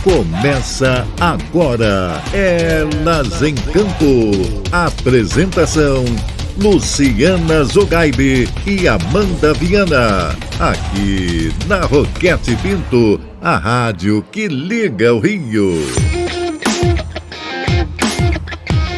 Começa agora, Elas em Campo. Apresentação, Luciana Zogaibe e Amanda Viana. Aqui na Roquete Pinto, a rádio que liga o Rio.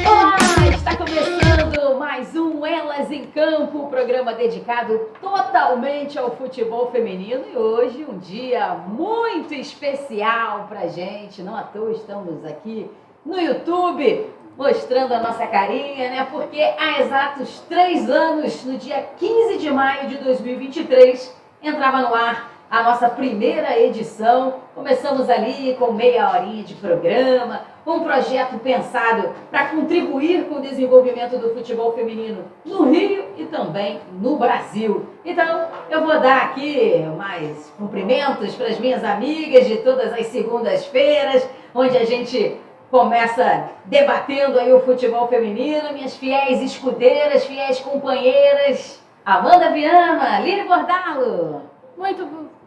Olá, está começando mais um Elas em Campo, programa dedicado totalmente ao futebol feminino. E hoje um dia muito especial pra gente. Não à toa estamos aqui no YouTube mostrando a nossa carinha, né? Porque há exatos 3 anos, no dia 15 de maio de 2023, entrava no ar a nossa primeira edição. Começamos ali com meia horinha de programa, um projeto pensado para contribuir com o desenvolvimento do futebol feminino no Rio e também no Brasil. Então, eu vou dar aqui mais cumprimentos para as minhas amigas de todas as segundas-feiras, onde a gente começa debatendo aí o futebol feminino, minhas fiéis escudeiras, fiéis companheiras, Amanda Viana, Lili Bordalo.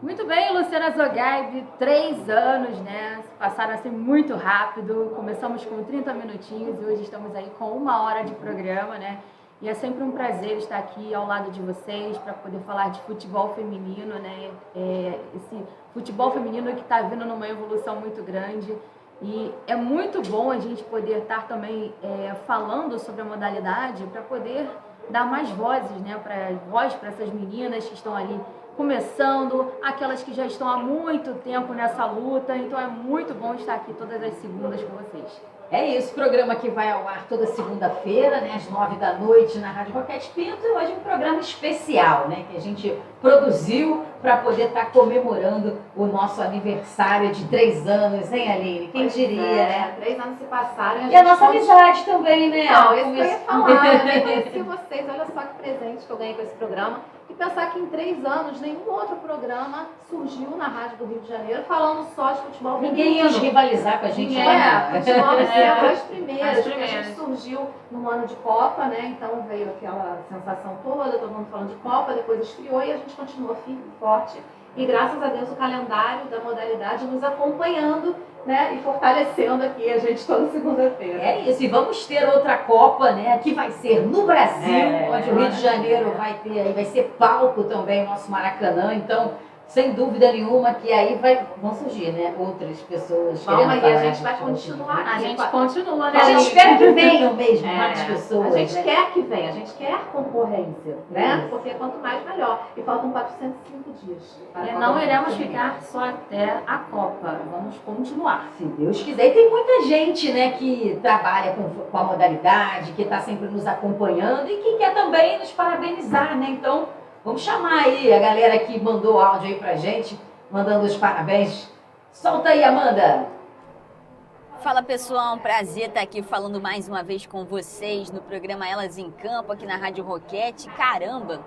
Muito bem, Luciana Zogaibe, 3 anos, né? Passaram assim muito rápido. Começamos com 30 minutinhos e hoje estamos aí com 1 hora de programa, né? E é sempre um prazer estar aqui ao lado de vocês para poder falar de futebol feminino, né? Esse futebol feminino que está vindo numa evolução muito grande. E é muito bom a gente poder estar também falando sobre a modalidade para poder dar mais vozes, né? Voz para essas meninas que estão ali começando, aquelas que já estão há muito tempo nessa luta. Então é muito bom estar aqui todas as segundas com vocês. É isso, programa que vai ao ar toda segunda-feira, né, às 9 da noite na Rádio Roquete Pinto. E hoje um programa especial, né, que a gente produziu para poder estar comemorando o nosso aniversário de 3 anos, hein, Aline? Quem diria, né? 3 anos se passaram. E a nossa amizade também, né? Não, isso que eu ia falar. Eu nem conheci vocês. Olha só que presente que eu ganhei com esse programa. E pensar que em 3 anos nenhum outro programa surgiu na Rádio do Rio de Janeiro falando só de futebol feminino. Ninguém ia rivalizar com a gente lá. Continuamos sendo as primeiras. Porque a gente surgiu no ano de Copa, né? Então veio aquela sensação toda, todo mundo falando de Copa, depois esfriou e a gente continua firme e forte. E graças a Deus o calendário da modalidade nos acompanhando, né, e fortalecendo aqui a gente toda segunda-feira. É isso, e vamos ter outra Copa, né, que vai ser no Brasil, onde o Rio de Janeiro vai ser palco também, nosso Maracanã. Então, sem dúvida nenhuma que aí vão surgir, né, outras pessoas. Bom, aí a gente vai continuar aqui. A gente continua, né? A gente espera que venham mesmo mais pessoas. A gente né? quer que venha, a gente quer concorrência, né? Isso. Porque quanto mais, melhor. E faltam 405 dias. E não iremos ficar só até a Copa, vamos continuar. Se Deus quiser. E tem muita gente, né, que trabalha com a modalidade, que está sempre nos acompanhando e que quer também nos parabenizar, né? Então, vamos chamar aí a galera que mandou áudio aí pra gente, mandando os parabéns. Solta aí, Amanda! Fala pessoal, um prazer estar aqui falando mais uma vez com vocês no programa Elas em Campo, aqui na Rádio Roquete. Caramba,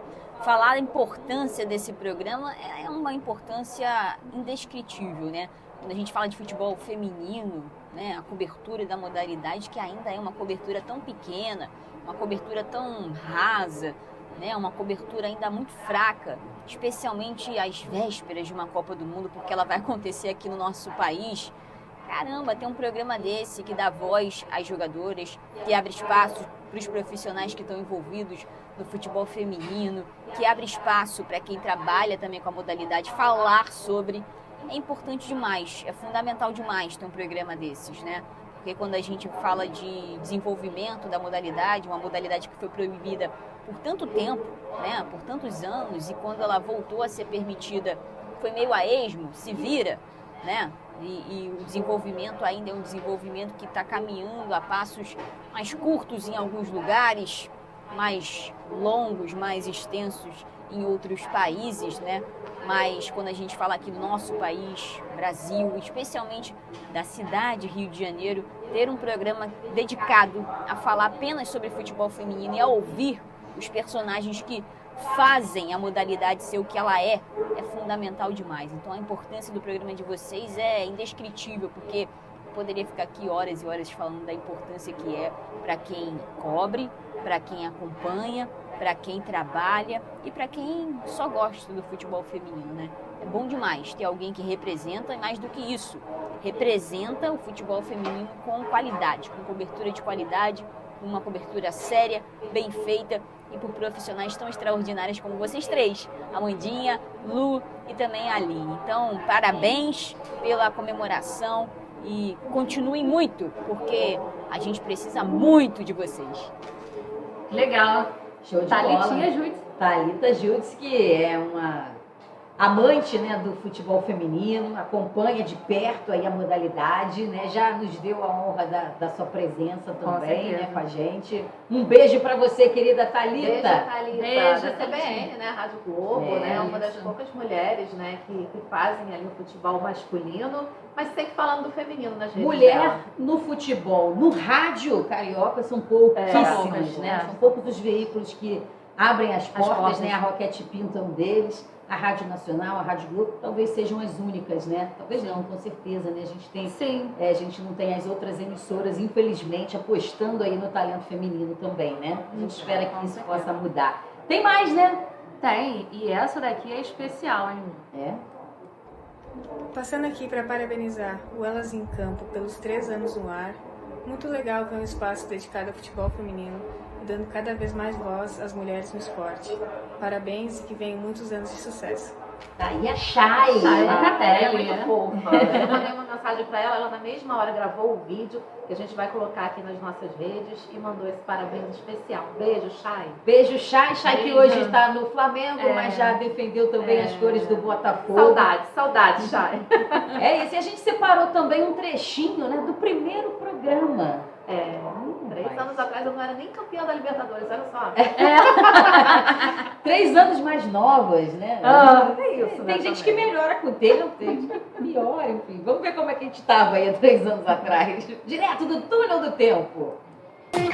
falar a importância desse programa é uma importância indescritível, né? Quando a gente fala de futebol feminino, né, a cobertura da modalidade, que ainda é uma cobertura tão pequena, uma cobertura tão rasa, né, uma cobertura ainda muito fraca, especialmente às vésperas de uma Copa do Mundo, porque ela vai acontecer aqui no nosso país. Caramba, tem um programa desse que dá voz às jogadoras, que abre espaço para os profissionais que estão envolvidos no futebol feminino, que abre espaço para quem trabalha também com a modalidade falar sobre. É importante demais, é fundamental demais ter um programa desses, né? Porque quando a gente fala de desenvolvimento da modalidade, uma modalidade que foi proibida por tanto tempo, né, por tantos anos, e quando ela voltou a ser permitida, foi meio a esmo, se vira, né? E o desenvolvimento ainda é um desenvolvimento que está caminhando a passos mais curtos em alguns lugares, mais longos, mais extensos em outros países, né? Mas quando a gente fala aqui do nosso país, Brasil, especialmente da cidade Rio de Janeiro, ter um programa dedicado a falar apenas sobre futebol feminino e a ouvir os personagens que fazem a modalidade ser o que ela é fundamental demais. Então a importância do programa de vocês é indescritível, porque eu poderia ficar aqui horas e horas falando da importância que é para quem cobre, para quem acompanha, para quem trabalha e para quem só gosta do futebol feminino, né? É bom demais ter alguém que representa, e mais do que isso, representa o futebol feminino com qualidade, com cobertura de qualidade, uma cobertura séria, bem feita e por profissionais tão extraordinárias como vocês três, Amandinha, Lu e também a Aline. Então, parabéns pela comemoração e continuem muito, porque a gente precisa muito de vocês. Legal. Show de Thalitinha bola. Jutz. Thalita Jutz, que é uma amante, né, do futebol feminino, acompanha de perto aí a modalidade, né, já nos deu a honra da sua presença também, certeza. né, com a gente. Um beijo para você, querida Thalita. Beijo, Thalita. Beijo, da CBN, né? Rádio Globo, né? Uma das isso. poucas mulheres, né, que fazem ali o futebol masculino, mas sempre falando do feminino nas redes Mulher dela. no futebol, no rádio carioca são pouquíssimas, É, né? é. São poucos os veículos que abrem as portas, portas. né? A Roquete Pinto é um deles, a Rádio Nacional, a Rádio Globo, talvez sejam as únicas, né? Talvez não, com certeza, né? A gente tem, Sim. a gente não tem as outras emissoras, infelizmente, apostando aí no talento feminino também, né? A gente espera que isso possa mudar. Tem mais, né? Tem. E essa daqui é especial, hein? É. Passando aqui para parabenizar o Elas em Campo pelos 3 anos no ar. Muito legal ver um espaço dedicado ao futebol feminino e dando cada vez mais voz às mulheres no esporte. Parabéns e que venham muitos anos de sucesso. Tá aí a Chay. Chay né? Locatelli, É muito né? fofa. Eu mandei uma mensagem para ela na mesma hora gravou o vídeo, que a gente vai colocar aqui nas nossas redes, e mandou esse parabéns especial. Beijo, Chay. Beijo, Chay. Chay que Beijo. hoje está no Flamengo, É. mas já defendeu também as cores do Botafogo. Saudade, Chay. É isso. E a gente separou também um trechinho, né, do primeiro programa. 3 anos atrás eu não era nem campeã da Libertadores, olha só. 3 anos mais novas, né? É isso, né, Tem gente também. que melhora com o tempo, tem gente que piora, enfim. Vamos ver como é que a gente estava aí há 3 anos atrás. Direto do túnel do tempo.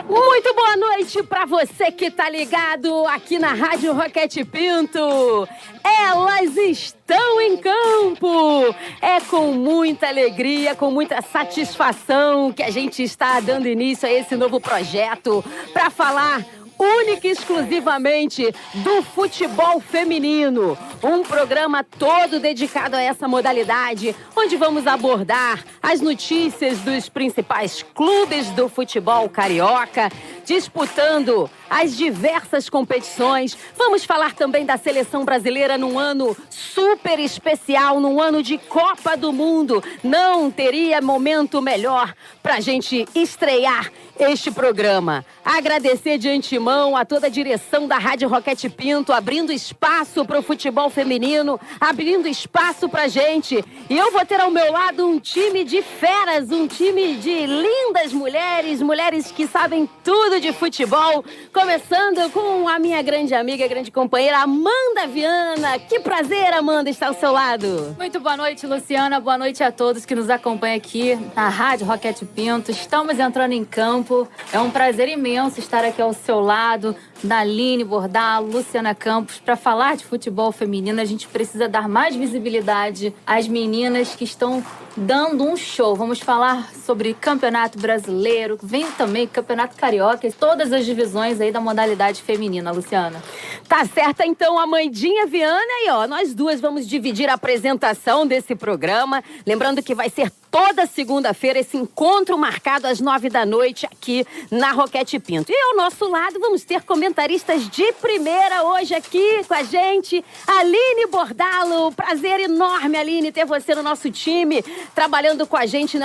Muito boa noite para você que tá ligado aqui na Rádio Roquete Pinto. Elas estão em campo. É com muita alegria, com muita satisfação que a gente está dando início a esse novo projeto para falar única e exclusivamente do futebol feminino. Um programa todo dedicado a essa modalidade, onde vamos abordar as notícias dos principais clubes do futebol carioca, disputando as diversas competições. Vamos falar também da seleção brasileira num ano super especial, num ano de Copa do Mundo. Não teria momento melhor para a gente estrear este programa. Agradecer de antemão a toda a direção da Rádio Roquete Pinto, abrindo espaço para o futebol feminino, abrindo espaço para gente. E eu vou ter ao meu lado um time de feras, um time de lindas mulheres, mulheres que sabem tudo de futebol. Começando com a minha grande amiga, grande companheira, Amanda Viana. Que prazer, Amanda, estar ao seu lado. Muito boa noite, Luciana. Boa noite a todos que nos acompanham aqui na Rádio Roquete Pinto. Estamos entrando em campo. É um prazer imenso estar aqui ao seu lado, da Aline Bordalo, Luciana Campos, para falar de futebol feminino. A gente precisa dar mais visibilidade às meninas que estão dando um show. Vamos falar sobre Campeonato Brasileiro, vem também Campeonato Carioca, todas as divisões aí da modalidade feminina, Luciana. Tá certa, então, Amandinha Viana, e ó, nós duas vamos dividir a apresentação desse programa. Lembrando que vai ser toda segunda-feira esse encontro marcado às 9 da noite aqui na Roquete Pinto. E ao nosso lado vamos ter comentaristas de primeira hoje aqui com a gente, Aline Bordalo. Prazer enorme, Aline, ter você no nosso time, trabalhando com a gente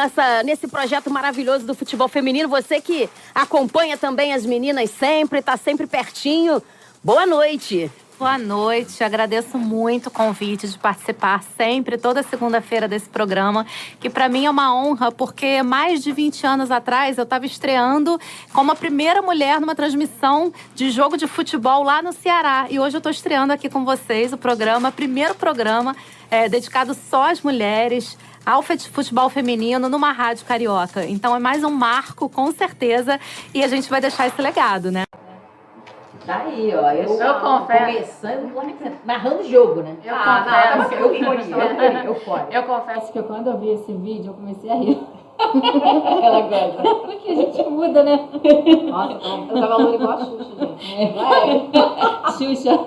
nesse projeto maravilhoso do futebol feminino. Você que acompanha também as meninas sempre, tá sempre pertinho. Boa noite. Boa noite, agradeço muito o convite de participar sempre, toda segunda-feira desse programa, que para mim é uma honra, porque mais de 20 anos atrás eu estava estreando como a primeira mulher numa transmissão de jogo de futebol lá no Ceará. E hoje eu estou estreando aqui com vocês o primeiro programa dedicado só às mulheres, ao futebol feminino numa rádio carioca. Então é mais um marco, com certeza, e a gente vai deixar esse legado, né? Tá aí, ó. Eu confesso. começando, narrando o jogo, né? Eu confesso que quando eu vi esse vídeo, eu comecei a rir. Ela gosta. Porque a gente muda, né? Nossa, eu tava falando igual a Xuxa, gente. Xuxa.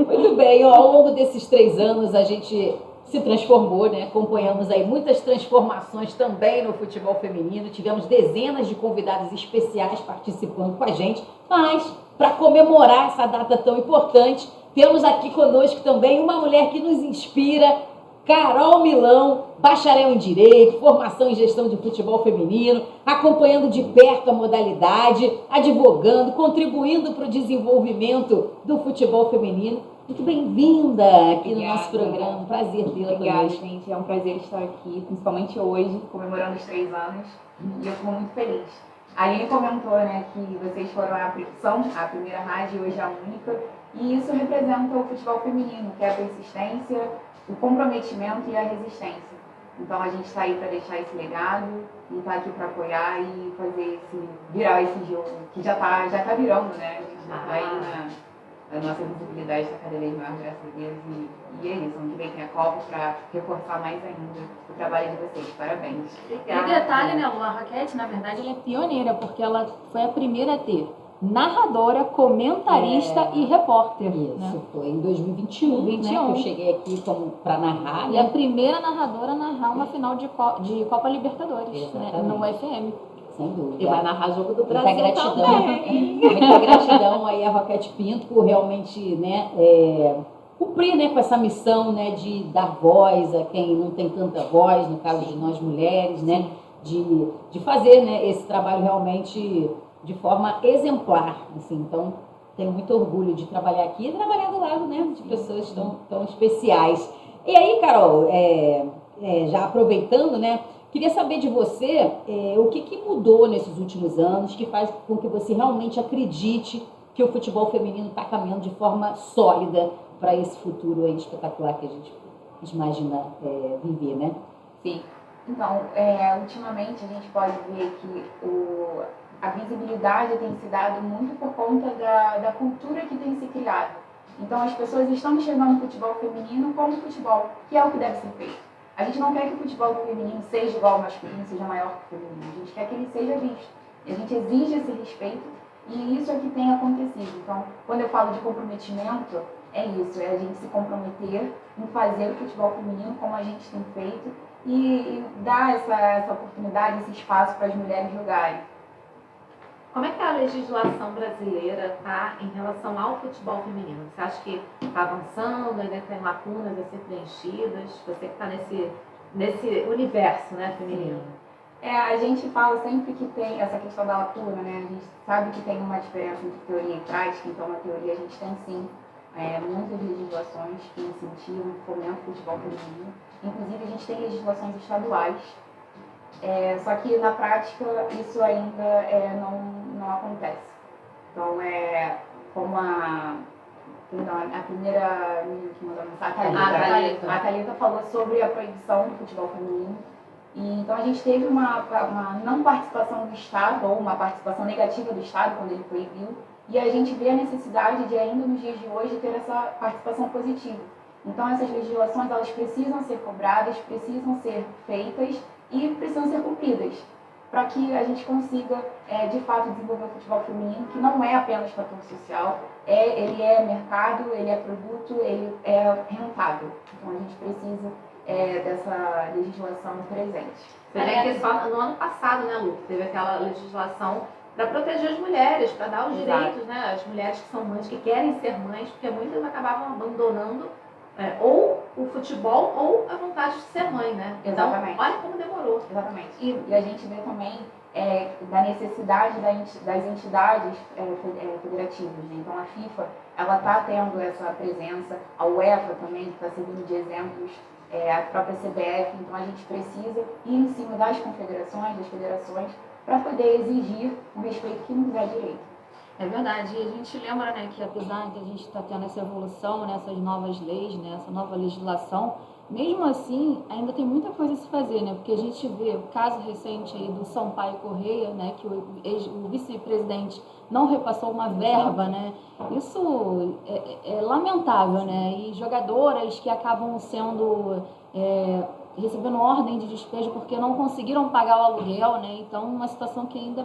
Muito bem, ó, ao longo desses 3 anos a gente se transformou, né? Acompanhamos aí muitas transformações também no futebol feminino, tivemos dezenas de convidados especiais participando com a gente, mas para comemorar essa data tão importante, temos aqui conosco também uma mulher que nos inspira, Carol Milão, bacharel em Direito, formação em Gestão de Futebol Feminino, acompanhando de perto a modalidade, advogando, contribuindo para o desenvolvimento do futebol feminino. Muito bem-vinda aqui no nosso programa, prazer tê-la conosco. Obrigada, gente, é um prazer estar aqui, principalmente hoje, comemorando os 3 anos, e eu fico muito feliz. A Aline comentou, né, que vocês foram a primeira rádio e hoje a única, e isso representa o futebol feminino, que é a persistência, o comprometimento e a resistência. Então a gente está aí para deixar esse legado e está aqui para apoiar e fazer virar esse jogo, que já tá virando, né? A gente está aí a nossa visibilidade está cada vez maior, graças a Deus, e é isso. Ano que vem tem a Copa para reforçar mais ainda o trabalho de vocês. Parabéns. Obrigada. E detalhe, né, Lu, a Raquete, na verdade, ela é pioneira, porque ela foi a primeira a ter narradora, comentarista e repórter. Isso, né? foi em 2021, né, que eu cheguei aqui para narrar. E a primeira narradora a narrar uma final de Copa Libertadores, né, no UFM. Sem dúvida. E vai narrar jogo do Brasil muita gratidão, também. muita gratidão aí a Roquete Pinto por realmente, né, cumprir, né, com essa missão, né, de dar voz a quem não tem tanta voz, no caso de nós mulheres, né, de fazer, né, esse trabalho realmente de forma exemplar, assim. Então tenho muito orgulho de trabalhar aqui e trabalhar do lado, né, de pessoas tão especiais. E aí, Carol, já aproveitando, né, queria saber de você o que mudou nesses últimos anos que faz com que você realmente acredite que o futebol feminino está caminhando de forma sólida para esse futuro aí espetacular que a gente imagina viver, né? Sim. Então, ultimamente a gente pode ver que a visibilidade tem se dado muito por conta da cultura que tem se criado. Então as pessoas estão enxergando o futebol feminino como futebol, que é o que deve ser feito. A gente não quer que o futebol feminino seja igual ao masculino, seja maior que o feminino. A gente quer que ele seja visto. E a gente exige esse respeito e isso é que tem acontecido. Então, quando eu falo de comprometimento, é isso, é a gente se comprometer em fazer o futebol feminino como a gente tem feito e dar essa oportunidade, esse espaço para as mulheres jogarem. Como é que a legislação brasileira está em relação ao futebol feminino? Você acha que está avançando, ainda tem lacunas a ser preenchidas? Você que está nesse universo, né, feminino? A gente fala sempre que tem essa questão da lacuna, né? A gente sabe que tem uma diferença entre teoria e prática, então na teoria a gente tem sim muitas legislações que incentivam, fomentam o futebol feminino. Inclusive a gente tem legislações estaduais. Só que na prática isso ainda não acontece. Então, como a primeira menina que mandou mensagem, a Thalita falou sobre a proibição do futebol feminino. E, então a gente teve uma não participação do Estado, ou uma participação negativa do Estado quando ele proibiu, e a gente vê a necessidade de ainda nos dias de hoje ter essa participação positiva. Então essas legislações elas precisam ser cobradas, precisam ser feitas e precisam ser cumpridas, para que a gente consiga, de fato, desenvolver o futebol feminino, que não é apenas fator social, ele é mercado, ele é produto, ele é rentável. Então a gente precisa dessa legislação presente. Você vê que só no ano passado, né, Lu, teve aquela legislação para proteger as mulheres, para dar os direitos, né, as mulheres que são mães, que querem ser mães, porque muitas acabavam abandonando ou o futebol ou a vontade de ser mãe, né? Exatamente. Então, olha como demorou. Exatamente. E a gente vê também da necessidade das entidades federativas, né? Então a FIFA, ela está tendo essa presença, a UEFA também, que está servindo de exemplos, a própria CBF, então a gente precisa ir em cima das confederações, das federações, para poder exigir um respeito que nos é direito. É verdade, e a gente lembra, né, que apesar de a gente estar tendo essa evolução, né, essas novas leis, né, essa nova legislação, mesmo assim, ainda tem muita coisa a se fazer, né, porque a gente vê o caso recente aí do Sampaio Corrêa, né, que o vice-presidente não repassou uma verba, né, isso é lamentável, né, e jogadoras que acabam sendo, recebendo ordem de despejo porque não conseguiram pagar o aluguel, né, então uma situação que ainda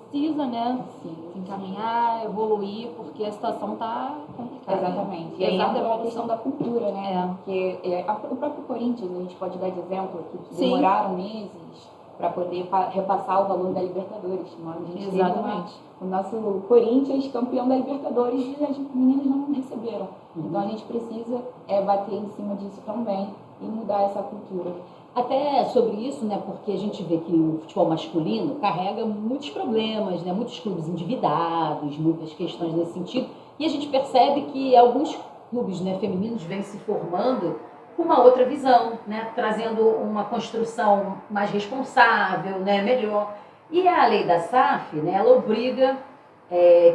precisa, né, se encaminhar, evoluir, porque a situação está complicada. Exatamente. E aí entra a questão da cultura, né? Porque o próprio Corinthians, a gente pode dar de exemplo, que demoraram meses para poder repassar o valor da Libertadores. Mas a gente teve o nosso Corinthians campeão da Libertadores e as meninas não receberam. Então a gente precisa bater em cima disso também e mudar essa cultura. Até sobre isso, né, porque a gente vê que o futebol masculino carrega muitos problemas, né, muitos clubes endividados, muitas questões nesse sentido, e a gente percebe que alguns clubes, né, femininos vêm se formando com uma outra visão, né, trazendo uma construção mais responsável, né, melhor. E a lei da SAF, né, ela obriga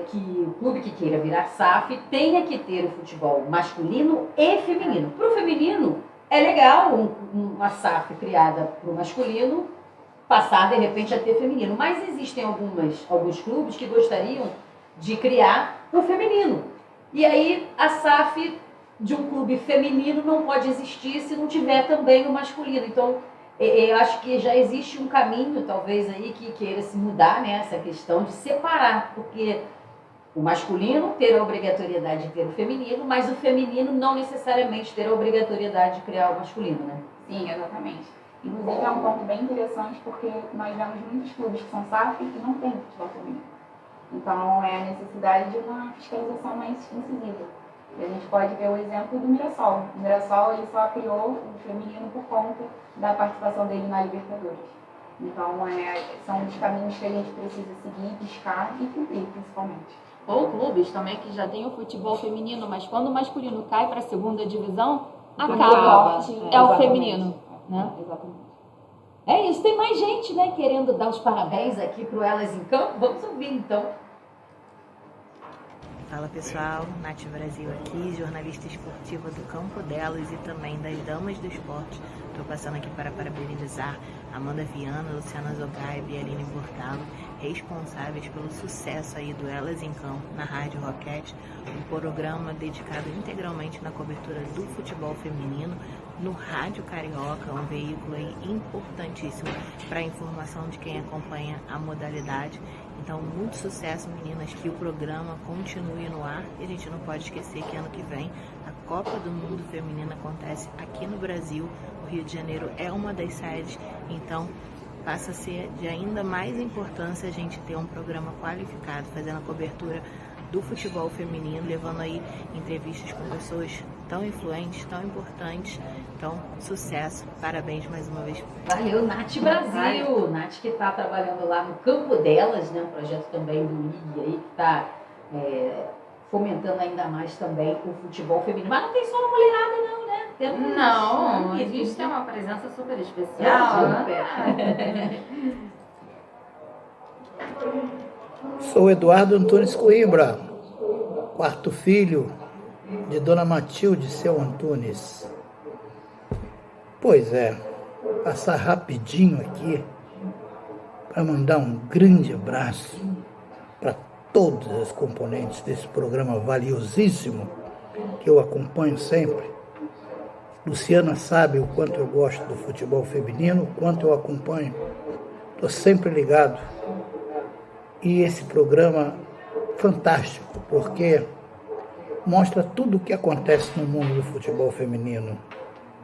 que o clube que queira virar SAF tenha que ter o futebol masculino e feminino. Para o feminino, é legal uma SAF criada para o masculino passar, de repente, a ter feminino. Mas existem alguns clubes que gostariam de criar o feminino. E aí, a SAF de um clube feminino não pode existir se não tiver também o masculino. Então, eu acho que já existe um caminho, talvez, aí que queira se mudar, né, essa questão de separar, porque o masculino ter a obrigatoriedade de ter o feminino, mas o feminino não necessariamente ter a obrigatoriedade de criar o masculino, né? Sim, exatamente. Inclusive é um ponto bem interessante porque nós vemos muitos clubes que são SAF e não têm futebol feminino. Então é a necessidade de uma fiscalização mais incisiva. E a gente pode ver o exemplo do Mirassol. O Mirassol ele só criou o feminino por conta da participação dele na Libertadores. Então são os caminhos que a gente precisa seguir, buscar e cumprir principalmente. Ou clubes também que já tem o futebol feminino, mas quando o masculino cai para a segunda divisão, acaba. É o feminino. Né? Exatamente. É isso, tem mais gente, né, querendo dar os parabéns aqui pro Elas em Campo. Vamos ouvir, então. Fala pessoal, Nath Brasil aqui, jornalista esportiva do Campo Delas e também das Damas do Esporte. Estou passando aqui para parabenizar Amanda Viana, Luciana Zogaib e Aline Bortalo, responsáveis pelo sucesso aí do Elas em Campo na Rádio Roquete, um programa dedicado integralmente na cobertura do futebol feminino no Rádio Carioca, um veículo aí importantíssimo para a informação de quem acompanha a modalidade. Então, muito sucesso, meninas, que o programa continue no ar. E a gente não pode esquecer que ano que vem a Copa do Mundo Feminina acontece aqui no Brasil. O Rio de Janeiro é uma das sedes, então passa a ser de ainda mais importância a gente ter um programa qualificado, fazendo a cobertura do futebol feminino, levando aí entrevistas com pessoas tão influentes, tão importantes. Então, sucesso, parabéns mais uma vez. Valeu, Nath Brasil. Nath que está trabalhando lá no Campo Delas, né, um projeto também do IG aí, que está fomentando ainda mais também o futebol feminino. Mas não tem só uma mulherada não, né? Não, a gente tem uma presença super especial. Sou Eduardo Antunes Coimbra, quarto filho de Dona Matilde Seu Antunes. Pois é, passar rapidinho aqui para mandar um grande abraço para todas as componentes desse programa valiosíssimo que eu acompanho sempre. Luciana sabe o quanto eu gosto do futebol feminino, o quanto eu acompanho. Estou sempre ligado. E esse programa fantástico, porque mostra tudo o que acontece no mundo do futebol feminino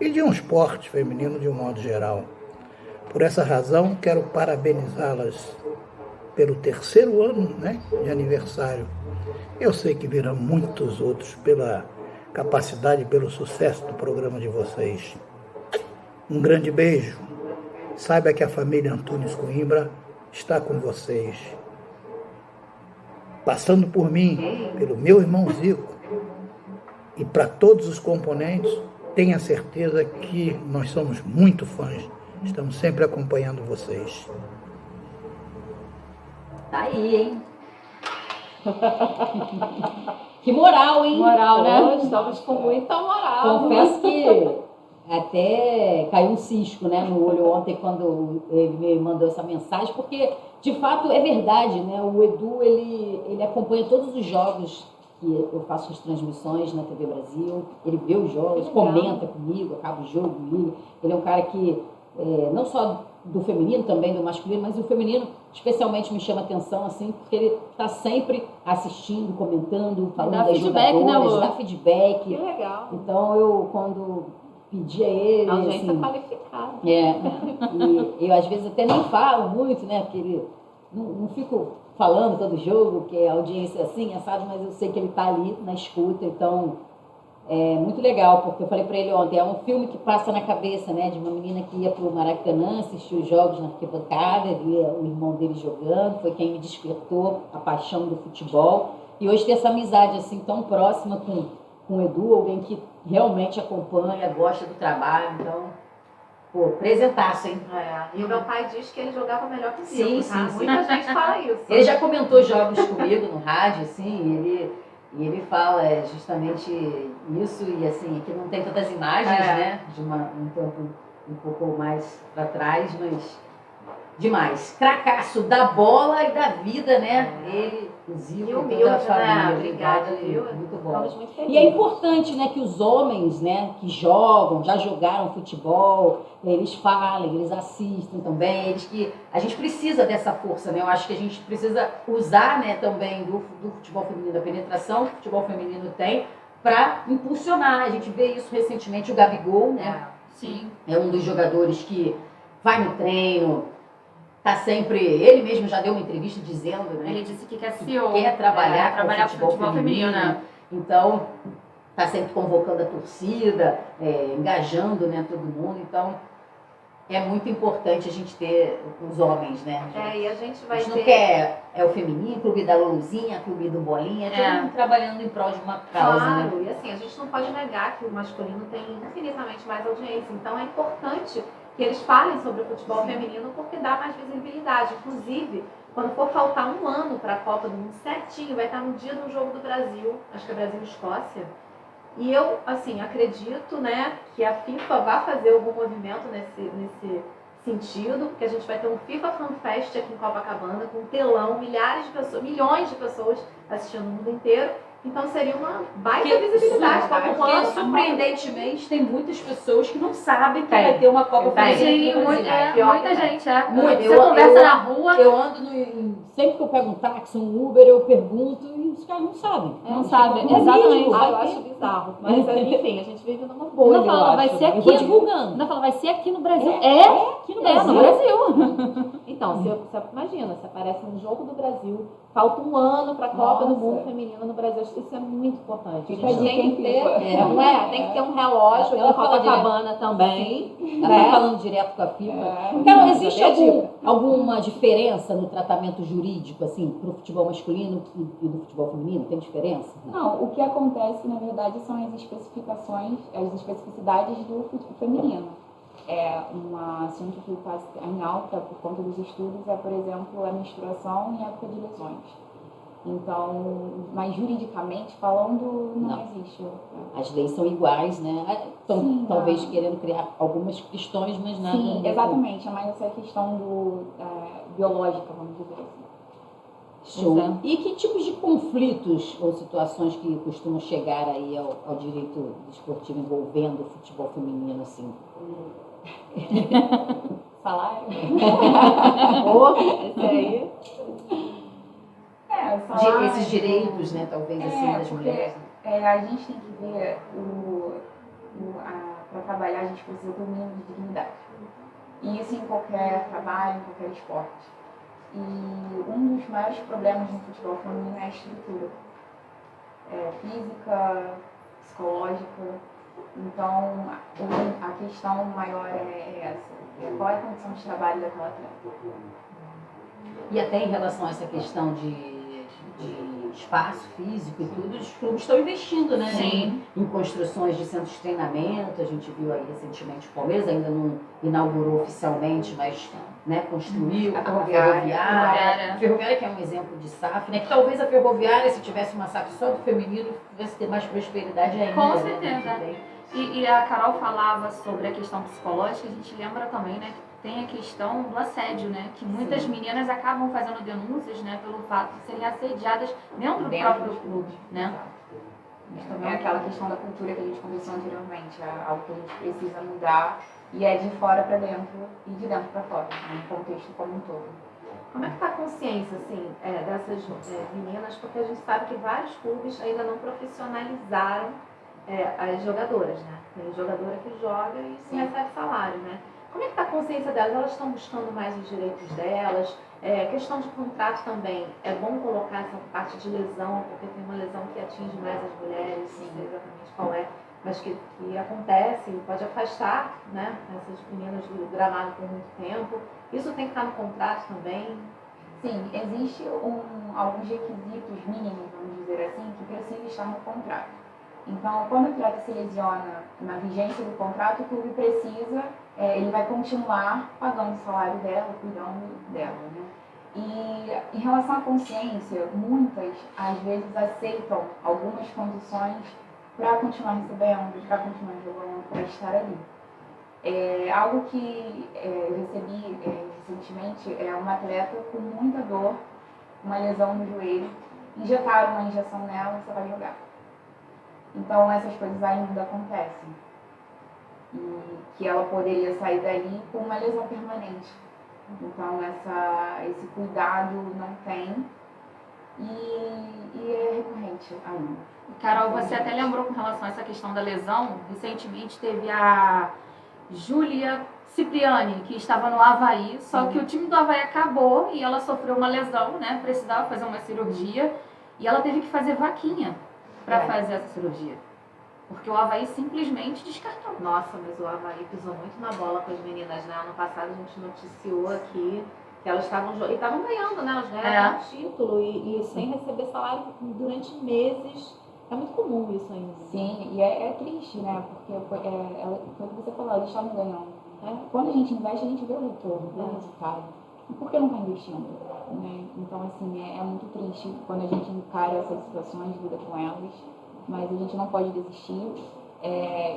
e de um esporte feminino de um modo geral. Por essa razão, quero parabenizá-las pelo 3º ano, né, de aniversário. Eu sei que virão muitos outros pela capacidade e pelo sucesso do programa de vocês. Um grande beijo. Saiba que a família Antunes Coimbra está com vocês. Passando por mim, pelo meu irmão Zico e para todos os componentes, tenha certeza que nós somos muito fãs. Estamos sempre acompanhando vocês. Tá aí, hein? Que moral, hein? Moral, né? Hoje estamos com muita moral. Confesso que até caiu um cisco, né, no olho ontem quando ele me mandou essa mensagem, porque de fato é verdade, né? O Edu, ele acompanha todos os jogos que eu faço as transmissões na TV Brasil, ele vê os jogos, comenta comigo, acaba o jogo comigo. Ele é um cara que, não só do feminino, também do masculino, mas o feminino especialmente me chama atenção, assim, porque ele está sempre assistindo, comentando, falando Dá das feedback, né, jogadoras, Lu? dá feedback. Que legal. Então, eu, quando pedi a ele... Audiência assim, qualificada. e eu, às vezes, até nem falo muito, né, porque ele... Não fico falando todo jogo, que a audiência é assim, sabe? Mas eu sei que ele está ali na escuta, então... É muito legal, porque eu falei para ele ontem, é um filme que passa na cabeça, né, de uma menina que ia pro Maracanã, assistir os jogos na arquibancada, via o irmão dele jogando, foi quem me despertou a paixão do futebol. E hoje ter essa amizade assim tão próxima com o Edu, alguém que realmente acompanha, gosta do trabalho, então, pô, presentaço, hein? E o meu pai diz que ele jogava melhor que o Sim, Zico, sim, tá? sim. Muita gente fala isso. Ele já comentou jogos comigo no rádio, assim, e ele fala justamente isso, e assim, que não tem tantas imagens, né, de um tempo um pouco mais para trás, mas demais. Cracaço da bola e da vida, né, ele, o Zico, toda a família. Obrigada, viu? Muito bom. Estamos muito felizes. E é importante, né, que os homens, né, que jogam, já jogaram futebol, eles falem, eles assistem também, a gente precisa dessa força, né, eu acho que a gente precisa usar, né, também do futebol feminino, da penetração que o futebol feminino tem, para impulsionar. A gente vê isso recentemente, o Gabigol, né, Sim. é um dos jogadores que vai no treino, tá sempre, ele mesmo já deu uma entrevista dizendo, né, Ele disse que quer CEO. quer trabalhar com com futebol feminino, né? Então, está sempre convocando a torcida, engajando, né, todo mundo. Então, é muito importante a gente ter os homens, né? E a gente vai a gente ter... não quer o feminino, clube da Luluzinha, clube do Bolinha, todo mundo trabalhando em prol de uma causa, Claro, né? e assim, a gente não pode negar que o masculino tem infinitamente mais audiência. Então, é importante que eles falem sobre o futebol feminino porque dá mais visibilidade. Inclusive, quando for faltar um ano para a Copa do Mundo certinho, vai estar no dia do jogo do Brasil, acho que é Brasil e Escócia. E eu, assim, acredito, né, que a FIFA vai fazer algum movimento nesse sentido, porque a gente vai ter um FIFA Fan Fest aqui em Copacabana, com telão, milhares de pessoas, milhões de pessoas assistindo no mundo inteiro. Então seria uma baita visibilidade para a Porque, população. surpreendentemente, tem muitas pessoas que não sabem que vai ter uma Copa Sim, Feminina. muita gente. Muito. Você conversa na rua. Eu ando sempre que eu pego um táxi, um Uber, eu pergunto e os caras não sabem. Não sabem, Tipo, exatamente. vídeo, Eu acho bizarro, mas enfim, a gente vive numa bolha. Não fala, vai ser Eu aqui. vou divulgando. Não fala, vai ser aqui no Brasil. Aqui no Brasil. No Brasil. Então, imagina, se aparece um jogo do Brasil, falta um ano para a Copa do Mundo Feminino no Brasil, isso é muito importante. A gente tem que ter, tem que ter um relógio Ela em fala Copacabana também. Ela tá falando direto com a FIFA. Carol, existe alguma diferença no tratamento jurídico, assim, pro futebol masculino e do futebol feminino? Tem diferença? Não, o que acontece, na verdade, são as especificidades do futebol feminino. É um assunto que está em alta por conta dos estudos, por exemplo, a menstruação em época de lesões. Então, mas juridicamente falando, não existe. As leis são iguais, né? Estão talvez querendo criar algumas questões, mas nada... Sim, exatamente. É mais essa questão biológica, vamos dizer assim. Show. E que tipos de conflitos ou situações que costumam chegar aí ao direito desportivo envolvendo o futebol feminino, assim? Salário? Esse aí. Salário. Esses direitos, né, talvez, assim, das mulheres. A gente tem que ver, para trabalhar, a gente precisa ter um mínimo de dignidade. E isso em qualquer trabalho, em qualquer esporte. E um dos maiores problemas no futebol feminino é a estrutura. Física, psicológica. Então, a questão maior é essa. Qual é a condição de trabalho daquela atleta? E até em relação a essa questão de espaço físico e tudo, os clubes estão investindo, né? Sim. Em construções de centros de treinamento. A gente viu aí recentemente o Palmeiras, ainda não inaugurou oficialmente, mas, né, construiu a Ferroviária. A Ferroviária, que é um exemplo de SAF, né? Que talvez a Ferroviária, se tivesse uma SAF só do feminino, pudesse ter mais prosperidade ainda. Com né? certeza. E a Carol falava sobre a questão psicológica, a gente lembra também, né, que tem a questão do assédio, né, que muitas meninas acabam fazendo denúncias, né, pelo fato de serem assediadas dentro do próprio clube, né. Mas também é aquela questão da cultura que a gente conversou anteriormente, é algo que a gente precisa mudar e é de fora para dentro e de dentro para fora, no contexto como um todo. Como é que está a consciência, assim, dessas meninas? Porque a gente sabe que vários clubes ainda não profissionalizaram as jogadoras, né? Tem jogadora que joga e se recebe salário, né? Como é que está a consciência delas? Elas estão buscando mais os direitos delas? Questão de contrato também, é bom colocar essa parte de lesão, porque tem uma lesão que atinge mais as mulheres, não sei exatamente qual é, mas que acontece e pode afastar, né, essas meninas do gramado por muito tempo. Isso tem que estar no contrato também? Sim, existe alguns requisitos mínimos, vamos dizer assim, que precisam estar no contrato. Então, quando o atleta se lesiona na vigência do contrato, o clube precisa, ele vai continuar pagando o salário dela, cuidando dela, né? E em relação à consciência, muitas, às vezes, aceitam algumas condições para continuar recebendo, para continuar jogando, para estar ali. Algo que eu recebi recentemente é uma atleta com muita dor, uma lesão no joelho, injetaram uma injeção nela e você vai jogar. Então essas coisas ainda acontecem. E que ela poderia sair dali com uma lesão permanente. Então esse cuidado não tem e é recorrente ainda. Carol, você até lembrou com relação a essa questão da lesão, recentemente teve a Júlia Cipriani, que estava no Avaí, só que o time do Avaí acabou e ela sofreu uma lesão, né, precisava fazer uma cirurgia e ela teve que fazer vaquinha para fazer essa cirurgia, porque o Avaí simplesmente descartou. Nossa, mas o Avaí pisou muito na bola com as meninas, né? Ano passado a gente noticiou aqui que elas estavam ganhando, né? Elas ganharam um título e sem receber salário durante meses. É muito comum isso ainda. Sim, e é triste, né? Porque foi o que você falou, eles estavam ganhando. Quando a gente investe, a gente vê o retorno, vê o resultado. E por que não está investindo? Né? Então, assim, é muito triste quando a gente encara essas situações, lida com elas, mas a gente não pode desistir.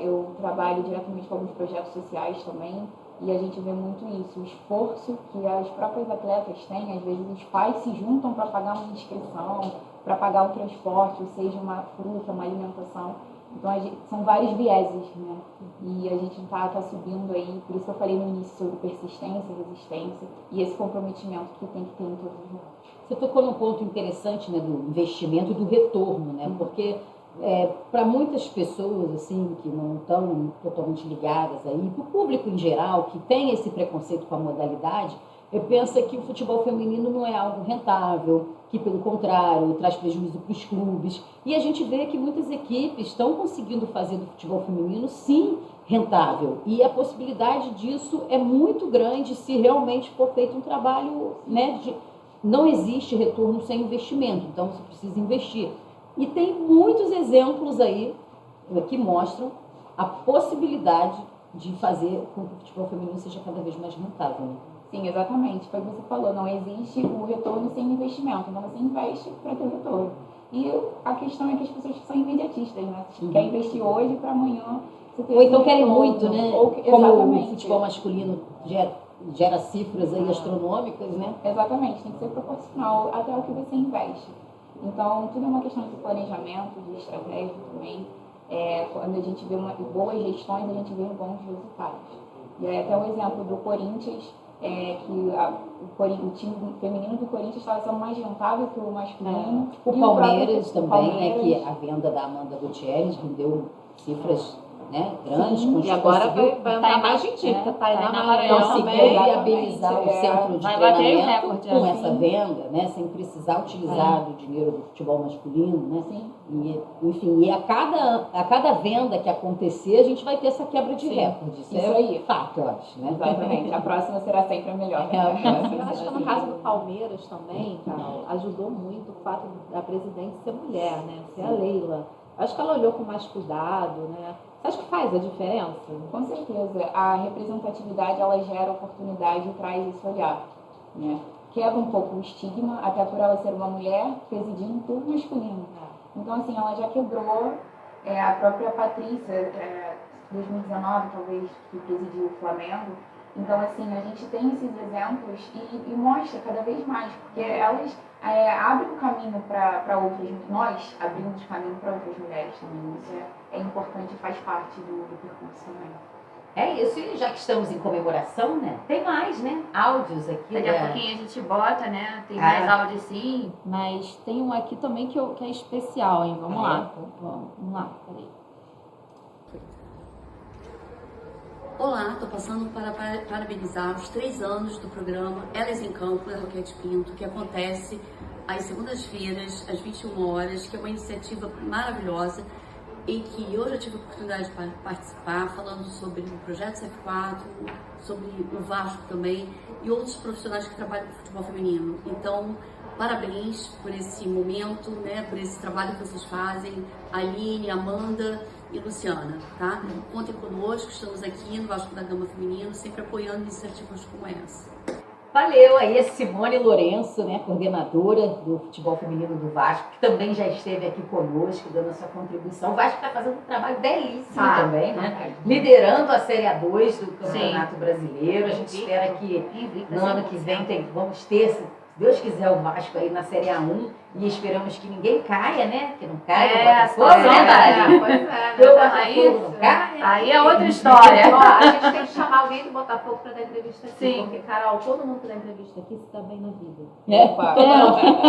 Eu trabalho diretamente com alguns projetos sociais também, e a gente vê muito isso, o esforço que as próprias atletas têm. Às vezes os pais se juntam para pagar uma inscrição, para pagar o transporte, ou seja, uma fruta, uma alimentação. Então são vários vieses, né? E a gente está subindo aí, por isso que eu falei no início sobre persistência, resistência e esse comprometimento que tem que ter em todos os lugares. Você tocou num ponto interessante, né, do investimento e do retorno, né? Porque para muitas pessoas assim que não estão totalmente ligadas aí, para o público em geral que tem esse preconceito com a modalidade, pensa que o futebol feminino não é algo rentável, que pelo contrário traz prejuízo para os clubes, e a gente vê que muitas equipes estão conseguindo fazer do futebol feminino sim rentável, e a possibilidade disso é muito grande se realmente for feito um trabalho, né, não existe retorno sem investimento, então você precisa investir. E tem muitos exemplos aí que mostram a possibilidade de fazer com que o futebol feminino seja cada vez mais rentável, né? Sim, exatamente. Foi o que você falou, não existe o retorno sem investimento. Então você investe para ter o retorno. E a questão é que as pessoas são imediatistas, né? Quer investir hoje para amanhã. Ou então querem muito, né? Como o futebol masculino gera cifras aí astronômicas, né? Exatamente, tem que ser proporcional até o que você investe. Então, tudo é uma questão de planejamento, de estratégia também. Quando a gente vê boas gestões, a gente vê bons resultados. E aí até o exemplo do Corinthians, o time feminino do Corinthians estava sendo mais rentável que o masculino. O Palmeiras também, né, que a venda da Amanda Gutierrez rendeu cifras, né, grandes. Sim, e agora vai andar mais gentil, porque tá aí na Maranhão conseguiu viabilizar o centro de treinamento com essa venda, né, sem precisar utilizar do dinheiro do futebol masculino, né? Sim. E, enfim, e a cada venda que acontecer, a gente vai ter essa quebra de recorde. Isso aí, fato, eu acho, né? Exatamente. A próxima será sempre a melhor. Eu acho que no caso do Palmeiras também, Carol, ajudou muito o fato da presidente ser mulher, né? Ser a Leila. Acho que ela olhou com mais cuidado, né? Você acha que faz a diferença? Com certeza. A representatividade, ela gera oportunidade e traz esse olhar, né? Quebra um pouco o estigma, até por ela ser uma mulher presidindo um clube masculino. Então, assim, ela já quebrou. A própria Patrícia, 2019, talvez, que presidiu o Flamengo. Então, assim, a gente tem esses exemplos e mostra cada vez mais, porque elas abrem o caminho para outras, nós abrimos o caminho para outras mulheres também. Isso é importante e faz parte do percurso também. É isso, e já que estamos em comemoração, né? Tem mais, né? Áudios aqui. Daqui a pouquinho a gente bota, né? Tem mais áudio sim. Mas tem um aqui também que é especial, hein? Vamos lá. Vamos lá, peraí. Olá, estou passando para parabenizar os 3 anos do programa Elas em Campo, da Roquete Pinto, que acontece às segundas-feiras, às 21 horas, que é uma iniciativa maravilhosa e que eu já tive a oportunidade de participar, falando sobre o Projeto CF4, sobre o Vasco também e outros profissionais que trabalham com futebol feminino. Então, parabéns por esse momento, né, por esse trabalho que vocês fazem, Aline, Amanda e Luciana, tá? Contem conosco, estamos aqui no Vasco da Gama Feminino, sempre apoiando iniciativas como essa. Valeu aí a Simone Lourenço, né, coordenadora do futebol feminino do Vasco, que também já esteve aqui conosco, dando a sua contribuição. O Vasco está fazendo um trabalho belíssimo também, né? Liderando a Série A2 do Campeonato Brasileiro. A gente espera que no ano que vem vamos ter, se Deus quiser, o Vasco aí na Série A1 e esperamos que ninguém caia, né? Que não caia o Botafogo, né, Dani? Pois é, Que o Botafogo não caia. Aí é outra história. Ó, a gente tem que chamar alguém do Botafogo para dar entrevista aqui. Sim. Porque, Carol, todo mundo que dá entrevista aqui se dá bem na vida.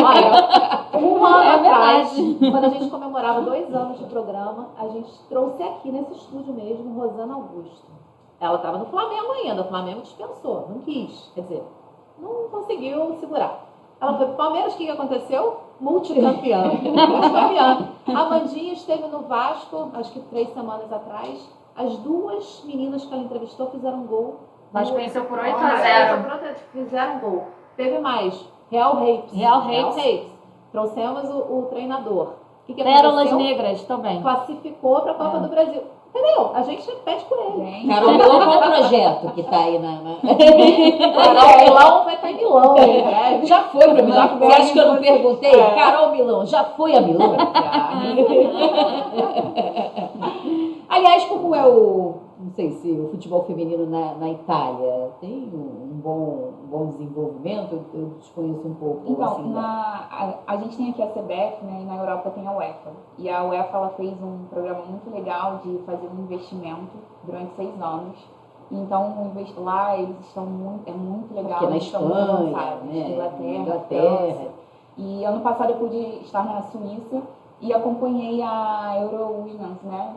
Olha, um ano atrás, quando a gente comemorava 2 anos de programa, a gente trouxe aqui nesse estúdio mesmo Rosana Augusto. Ela estava no Flamengo ainda, o Flamengo dispensou, não quis, quer dizer, não conseguiu segurar. Ela foi pro Palmeiras, o que aconteceu? Multicampeã. A Mandinha esteve no Vasco, acho que 3 semanas atrás. As 2 meninas que ela entrevistou fizeram gol. Vasco venceu por 8-0. Fizeram gol. Teve mais. Real Reis. Trouxemos o treinador. Que Pérolas Negras também. Classificou para a Copa do Brasil. Entendeu? A gente pede por ele. Carol Milão, qual o projeto que tá aí na... Carol Milão vai estar em Milão. Né? Já foi para Milão? Você acha que eu não perguntei? Carol Milão, já foi a Milão? Aliás, como é não sei se o futebol feminino na Itália tem um bom desenvolvimento? Eu desconheço um pouco. Então, assim, a gente tem aqui a CBF, né, e na Europa tem a UEFA. E a UEFA ela fez um programa muito legal de fazer um investimento durante 6 anos. Então, lá eles estão é muito legal. Porque na Espanha, Inglaterra. E ano passado eu pude estar na Suíça e acompanhei a Euro Women's, né?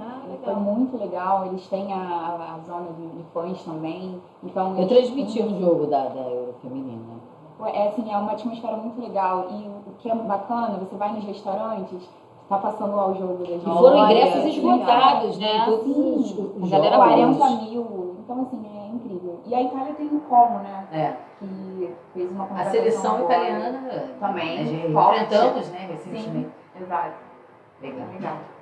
Foi muito legal. Eles têm a zona de fãs também. Então, eu transmiti um jogo da Euro Feminina. É uma atmosfera muito legal. E o que é bacana, você vai nos restaurantes, tá passando lá o jogo da gente. E foram ingressos esgotados, né? Todos os 40 mil. Então, assim, é incrível. E a Itália tem um como, né? Que fez uma A seleção italiana também. Enfrentamos, né, recentemente. Sim, exato. Legal.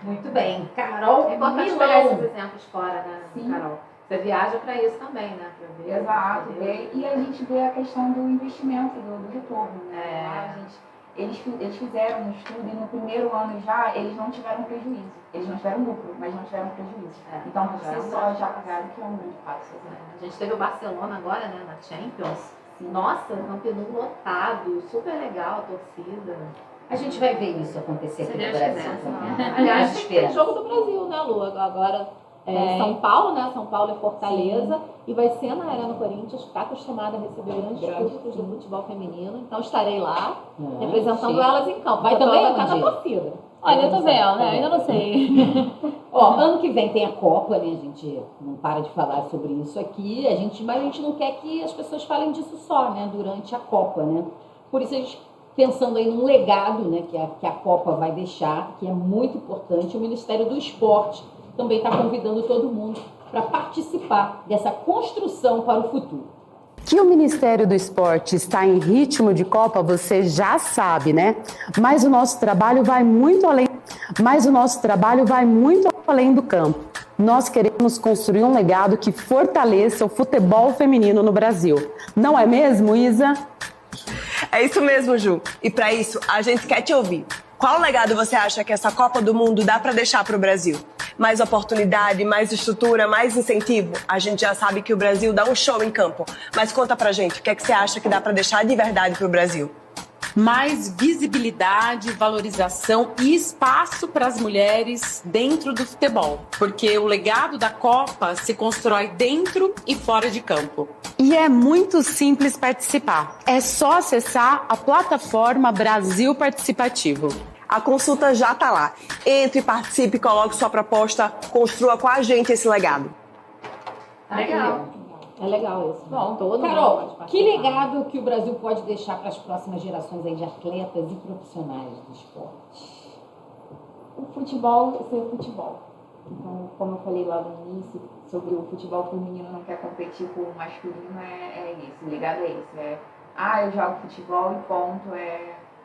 Muito bem. Carol, é importante Milão. pegar esses exemplos fora, né, Sim. Carol? Você viaja para isso também, né? Pra ver, Exato. E a gente vê a questão do investimento, do retorno. Né? Eles fizeram um estudo e no primeiro ano já eles não tiveram prejuízo. Eles não tiveram lucro, mas não tiveram prejuízo. Então, por si só, já pagaram, que é um grande passo. A gente teve o Barcelona agora, né, na Champions. Nossa, campeonato lotado, super legal a torcida. A gente vai ver isso acontecer aqui no Brasil. Aliás, tem jogo do Brasil, né, Lu? Agora São Paulo, né? São Paulo e Fortaleza. Sim. E vai ser na Arena Corinthians, que está acostumada a receber grandes públicos do futebol feminino. Então estarei lá, representando elas em campo. Vai também, estar na torcida. Olha, eu tô vendo, né? Ainda não sei. Ano que vem tem a Copa, né? A gente não para de falar sobre isso aqui. Mas a gente não quer que as pessoas falem disso só, né? Durante a Copa, né? Por isso a gente, pensando aí num legado, né? Que a Copa vai deixar, que é muito importante, o Ministério do Esporte também está convidando todo mundo para participar dessa construção para o futuro. Que o Ministério do Esporte está em ritmo de Copa, você já sabe, né? Mas o nosso trabalho vai muito além. Do campo. Nós queremos construir um legado que fortaleça o futebol feminino no Brasil. Não é mesmo, Isa? É isso mesmo, Ju. E para isso, a gente quer te ouvir. Qual legado você acha que essa Copa do Mundo dá para deixar para o Brasil? Mais oportunidade, mais estrutura, mais incentivo? A gente já sabe que o Brasil dá um show em campo. Mas conta pra gente, o que é que você acha que dá para deixar de verdade para o Brasil? mais visibilidade, valorização e espaço para as mulheres dentro do futebol, porque o legado da Copa se constrói dentro e fora de campo. E é muito simples participar. É só acessar a plataforma Brasil Participativo. A consulta já está lá. Entre, participe, coloque sua proposta, construa com a gente esse legado. Legal. É legal isso. Bom, Carol, mundo pode que legado que o Brasil pode deixar para as próximas gerações aí de atletas e profissionais do esporte? O futebol ser futebol. Então, como eu falei lá no início, sobre o futebol feminino não quer competir com o masculino, é isso. O legado é isso. Eu jogo futebol e ponto.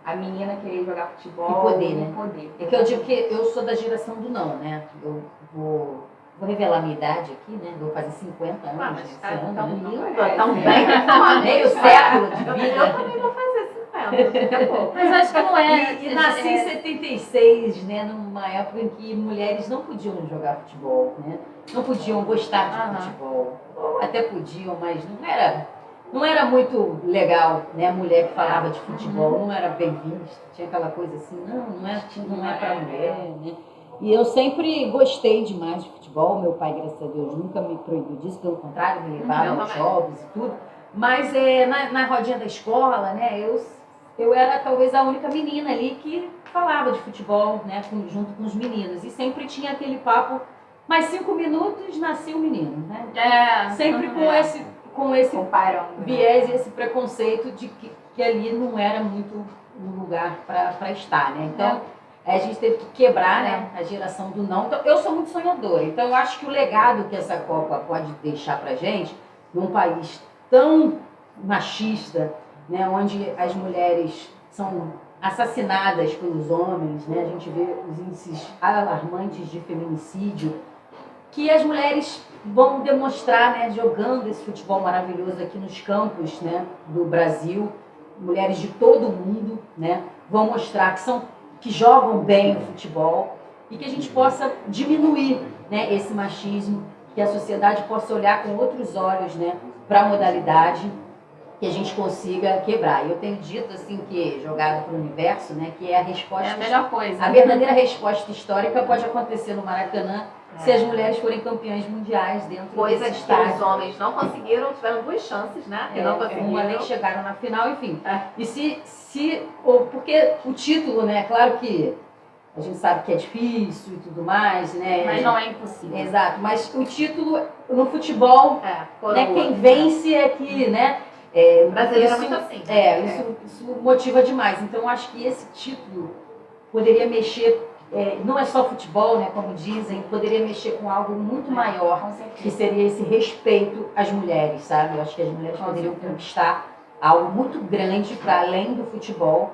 A menina querer jogar futebol e poder, né? Poder. É que eu digo que eu sou da geração do não, né? Eu vou revelar a minha idade aqui, né? Vou fazer 50 anos esse ano. Tão né? linda, tão bem. Meio século de vida. Eu também vou fazer 50, daqui a pouco. Mas acho que não é. E nasci em 76, né? Numa época em que mulheres não podiam jogar futebol, né? Não podiam gostar de futebol. Ou até podiam, mas não era muito legal, né? A mulher que falava de futebol não era bem vista. Tinha aquela coisa assim, não é para mulher, né? E eu sempre gostei demais de futebol. Meu pai, graças a Deus, nunca me proibiu disso. Pelo contrário, me levava aos jogos e tudo. Mas na rodinha da escola, né? Eu era talvez a única menina ali que falava de futebol, né? Junto com os meninos. E sempre tinha aquele papo, mais 5 minutos nascia um menino, né? Sempre com esse viés e esse preconceito de que ali não era muito um lugar para estar, né? Então, a gente teve que quebrar, né, a geração do não. Então, eu sou muito sonhadora, então eu acho que o legado que essa Copa pode deixar pra gente, num país tão machista, né, onde as mulheres são assassinadas pelos homens, né, a gente vê os índices alarmantes de feminicídio, que as mulheres vão demonstrar, né, jogando esse futebol maravilhoso aqui nos campos, né, do Brasil, mulheres de todo o mundo, né, vão mostrar que jogam bem o futebol e que a gente possa diminuir, né, esse machismo, que a sociedade possa olhar com outros olhos, né, para a modalidade, que a gente consiga quebrar. E eu tenho dito assim que jogado para o universo, né, que é a resposta, é a melhor coisa. A verdadeira resposta histórica pode acontecer no Maracanã se as mulheres forem campeãs mundiais dentro Coisa desse que estádio. os homens não conseguiram, tiveram 2 chances, né? Que não conseguiram. Uma nem chegaram na final, enfim. E porque o título, né, claro que a gente sabe que é difícil e tudo mais, né? Mas não é impossível. Exato, mas o título no futebol, né, quem vence é que, né? O brasileiro é muito assim. Isso motiva demais. Então, eu acho que esse título poderia mexer, não é só futebol, né, como dizem, poderia mexer com algo muito maior, que seria esse respeito às mulheres, sabe? Eu acho que as mulheres poderiam conquistar algo muito grande para além do futebol.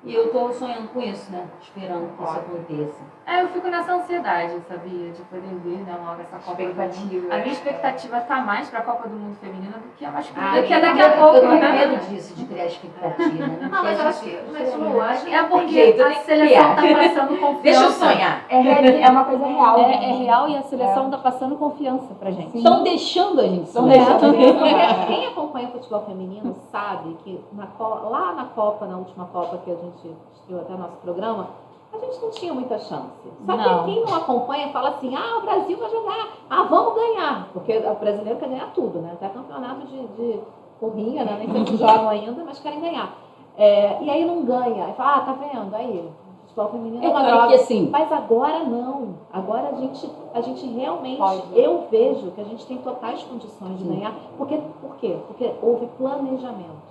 E eu tô sonhando com isso, né? Esperando que isso aconteça. Eu fico nessa ansiedade, sabia? De poder ver, né, logo essa Copa do Mundo. A minha expectativa tá mais pra Copa do Mundo feminina do que a masculina. Do que daqui a pouco, eu tenho né? medo disso, de criar expectativa, né? Não, mas eu acho que... É porque a seleção tá passando confiança. Deixa eu sonhar. É uma coisa real. É real e a seleção tá passando confiança pra gente. Estão deixando a gente sonhar. Quem acompanha o futebol feminino sabe que lá na Copa, na última Copa que a gente estreou até o nosso programa, a gente não tinha muita chance. Só que quem não acompanha fala assim, o Brasil vai jogar, vamos ganhar. Porque o brasileiro quer ganhar tudo, né? Até campeonato de corrinha, né? Nem sei se jogam ainda, mas querem ganhar. E aí não ganha. Aí fala, tá vendo? Aí, futebol feminino é uma droga. Assim, mas agora não. Agora a gente realmente, eu vejo que a gente tem totais condições de ganhar. Por quê? Porque houve planejamento.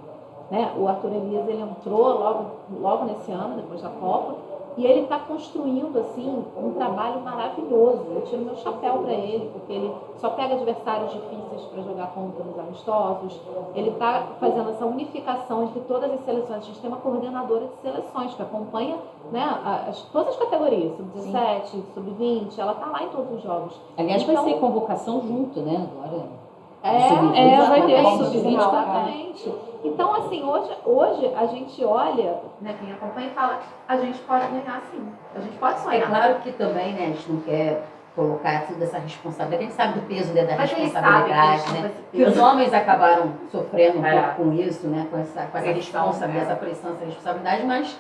Né? O Arthur Elias, ele entrou logo nesse ano, depois da Copa, e ele está construindo assim um trabalho maravilhoso. Eu tiro meu chapéu para ele, porque ele só pega adversários difíceis para jogar contra os amistosos. Ele está fazendo essa unificação entre todas as seleções. A gente tem uma coordenadora de seleções que acompanha, né, todas as categorias, sub-17, sub-20, ela está lá em todos os jogos. Aliás, vai ser convocação junto, né? Agora. Vai ter sub-20. Exatamente. Então, assim, hoje a gente olha, né, quem acompanha e fala, a gente pode ganhar sim, a gente pode sonhar. É claro que também, né, a gente não quer colocar toda essa responsabilidade. A gente sabe do peso, né, da Mas eles responsabilidade, sabem né? que Que os homens acabaram sofrendo um É. pouco com isso, né? Com essa responsabilidade, essa pressão, essa responsabilidade, mas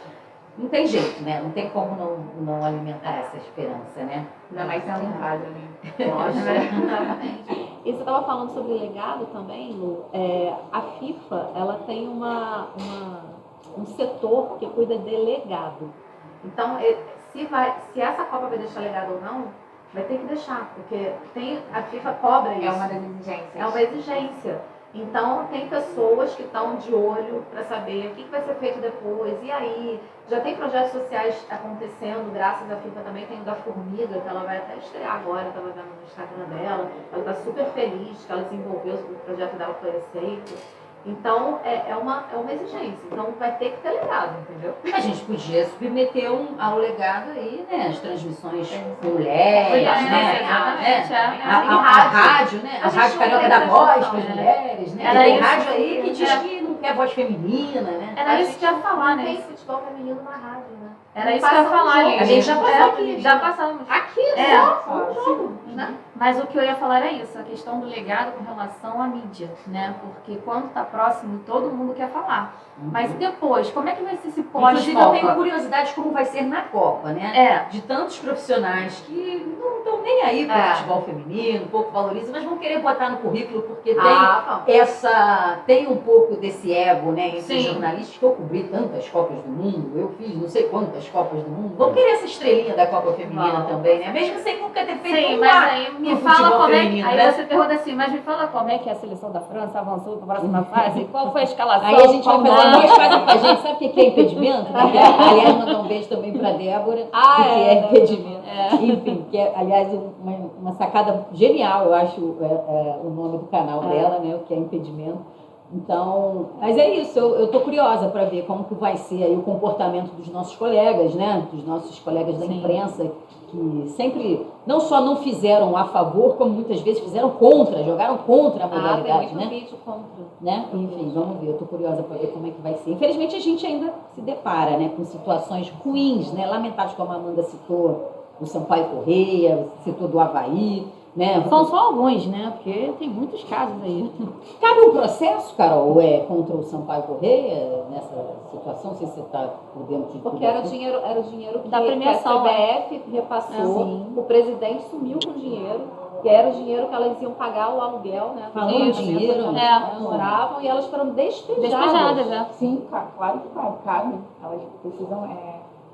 não tem jeito, né? Não tem como não alimentar essa esperança, né? Ainda mais sendo em casa, né? Exatamente. E você estava falando sobre legado também, Lu. A FIFA, ela tem um setor que cuida de legado. Então, se essa Copa vai deixar legado ou não, vai ter que deixar, porque a FIFA cobra isso. É uma das exigências. É uma exigência. Então, tem pessoas que estão de olho para saber o que vai ser feito depois. E aí, já tem projetos sociais acontecendo, graças à FIFA também. Tem o da Formiga, que ela vai até estrear agora, estava vendo no Instagram dela. Ela está super feliz que ela desenvolveu, o projeto dela foi aceito. Então, é uma exigência. Então, vai ter que ter legado, entendeu? A gente podia submeter ao legado aí, né? As transmissões com mulheres, né? Exatamente. A rádio, né? A Rádio Carioca da Voz para as mulheres, né? Era Tem isso. rádio aí que diz que não quer voz feminina, né? Era isso que eu ia falar, né? Tem futebol feminino na rádio, né? Era isso que eu ia falar, Lívia. A gente já passou aqui. Já passamos. Aqui, né? Mas o que eu ia falar era isso, a questão do legado com relação à mídia, né? Porque quando está próximo, todo mundo quer falar. Mas depois, como é que vai ser esse pós-Copa? Inclusive, eu tenho curiosidade de como vai ser na Copa, né? É. De tantos profissionais que não estão nem aí para o futebol feminino, pouco valorizam, mas vão querer botar no currículo porque tem um pouco desse ego, né? Entre os jornalistas, que eu cobri tantas Copas do Mundo, eu fiz não sei quantas Copas do Mundo. Vão querer essa estrelinha da Copa Feminina também, né? Mesmo sem nunca ter feito Sim, mas aí me fala como é que... Aí né? você pergunta assim, mas me fala como é que a seleção da França avançou para a próxima fase? Qual foi a escalação? Aí a gente vai fazer duas coisas pra gente. Sabe o que é impedimento? Aliás, mandar um beijo também pra Débora, que é impedimento. Enfim, que é, aliás, uma sacada genial, eu acho, o nome do canal dela, né? O que é impedimento. Então, mas é isso, eu tô curiosa para ver como que vai ser aí o comportamento dos nossos colegas, né? Dos nossos colegas da imprensa, que sempre, não só não fizeram a favor, como muitas vezes fizeram contra, jogaram contra a modalidade, tem muito vídeo contra. né? Enfim, vamos ver, eu tô curiosa para ver como é que vai ser. Infelizmente, a gente ainda se depara, né, com situações ruins, né? Lamentáveis, como a Amanda citou, do Sampaio Correia, citou do Avaí, né? São só alguns, né? Porque tem muitos casos aí. Cabe um processo, Carol, contra o Sampaio Correia nessa situação? Não sei se você está por dentro de tudo. Porque era o dinheiro que da premiação, a CBF repassou, o presidente sumiu com o dinheiro, que era o dinheiro que elas iam pagar o aluguel, né? Falando em dinheiro, elas moravam e elas foram despejadas. né? Sim, claro que cabe. Elas precisam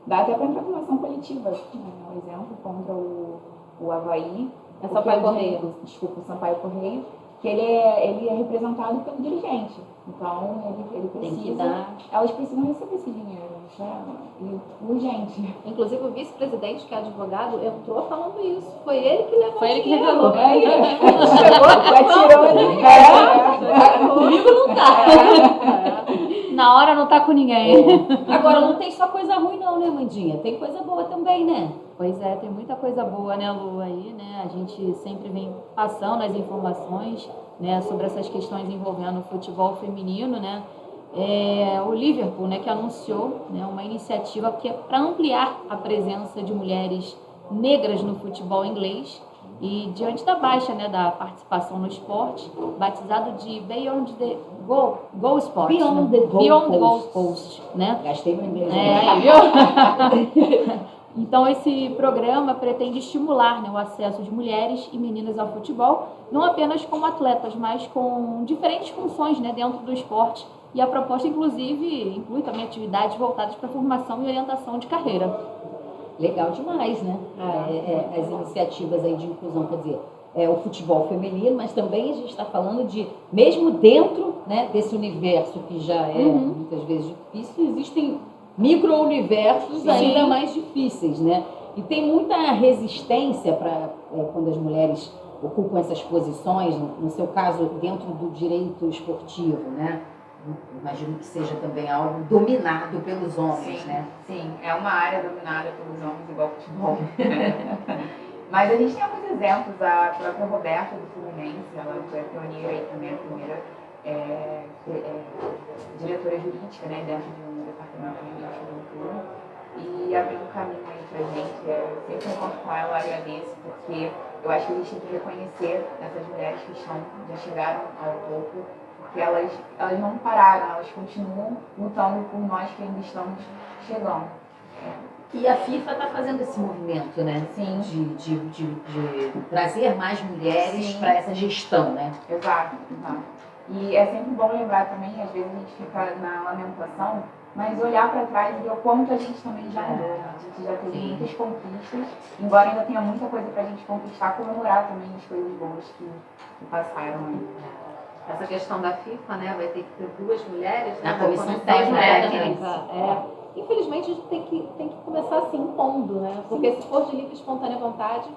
dar até para entrar com uma ação coletiva. Um exemplo contra o Avaí. Sampaio Correia. Desculpa, o Sampaio Correia, que ele é representado pelo dirigente. Então, ele precisa... Elas precisam receber esse dinheiro. Isso é urgente. Inclusive, o vice-presidente, que é advogado, entrou falando isso. Foi ele que levou Foi ele que dinheiro. revelou. Chegou, atirou. Comigo não tá. Na hora não tá com ninguém. Agora, não tem só coisa ruim não, né, Mandinha? Tem coisa boa também, né? Pois é, tem muita coisa boa, né, Lu, aí, né? A gente sempre vem passando as informações, né, sobre essas questões envolvendo o futebol feminino, né? O Liverpool, né, que anunciou, né, uma iniciativa que é para ampliar a presença de mulheres negras no futebol inglês e diante da baixa, né, da participação no esporte, batizado de Beyond the Goal Sport, Beyond né? the Goal Beyond the Goal Post. Post, né? Gastei meu inglês. Aí, viu? Então, esse programa pretende estimular, né, o acesso de mulheres e meninas ao futebol, não apenas como atletas, mas com diferentes funções, né, dentro do esporte. E a proposta, inclusive, inclui também atividades voltadas para a formação e orientação de carreira. Legal demais, né? As iniciativas aí de inclusão, quer dizer, o futebol feminino, mas também a gente está falando de, mesmo dentro, né, desse universo que já é muitas vezes difícil, existem micro-universos ainda mais difíceis, né? E tem muita resistência para quando as mulheres ocupam essas posições, no seu caso, dentro do direito esportivo, né? Imagino que seja também algo dominado pelos homens, né? Sim, é uma área dominada pelos homens igual futebol. Mas a gente tem alguns exemplos, a própria Roberta do Fluminense, ela foi a pioneira e também a primeira diretora jurídica, né, dentro de um departamento jurídico do clube. e abriu um caminho aí pra gente. Sempre que eu encontro com ela, eu agradeço, porque eu acho que a gente tem que reconhecer essas mulheres que já chegaram ao topo, porque elas não pararam, elas continuam lutando por nós que ainda estamos chegando. E a FIFA está fazendo esse movimento, né? Sim. De trazer mais mulheres para essa gestão, né? Exato. E é sempre bom lembrar também, às vezes a gente fica na lamentação, mas olhar para trás e ver o quanto a gente também já mudou. A gente já teve muitas conquistas, embora ainda tenha muita coisa para a gente conquistar, comemorar também as coisas boas que passaram aí. Essa questão da FIFA, né, vai ter que ter 2 mulheres na né, comissão técnica. Infelizmente, a gente tem que começar assim, impondo, né? Porque se for de livre e espontânea vontade,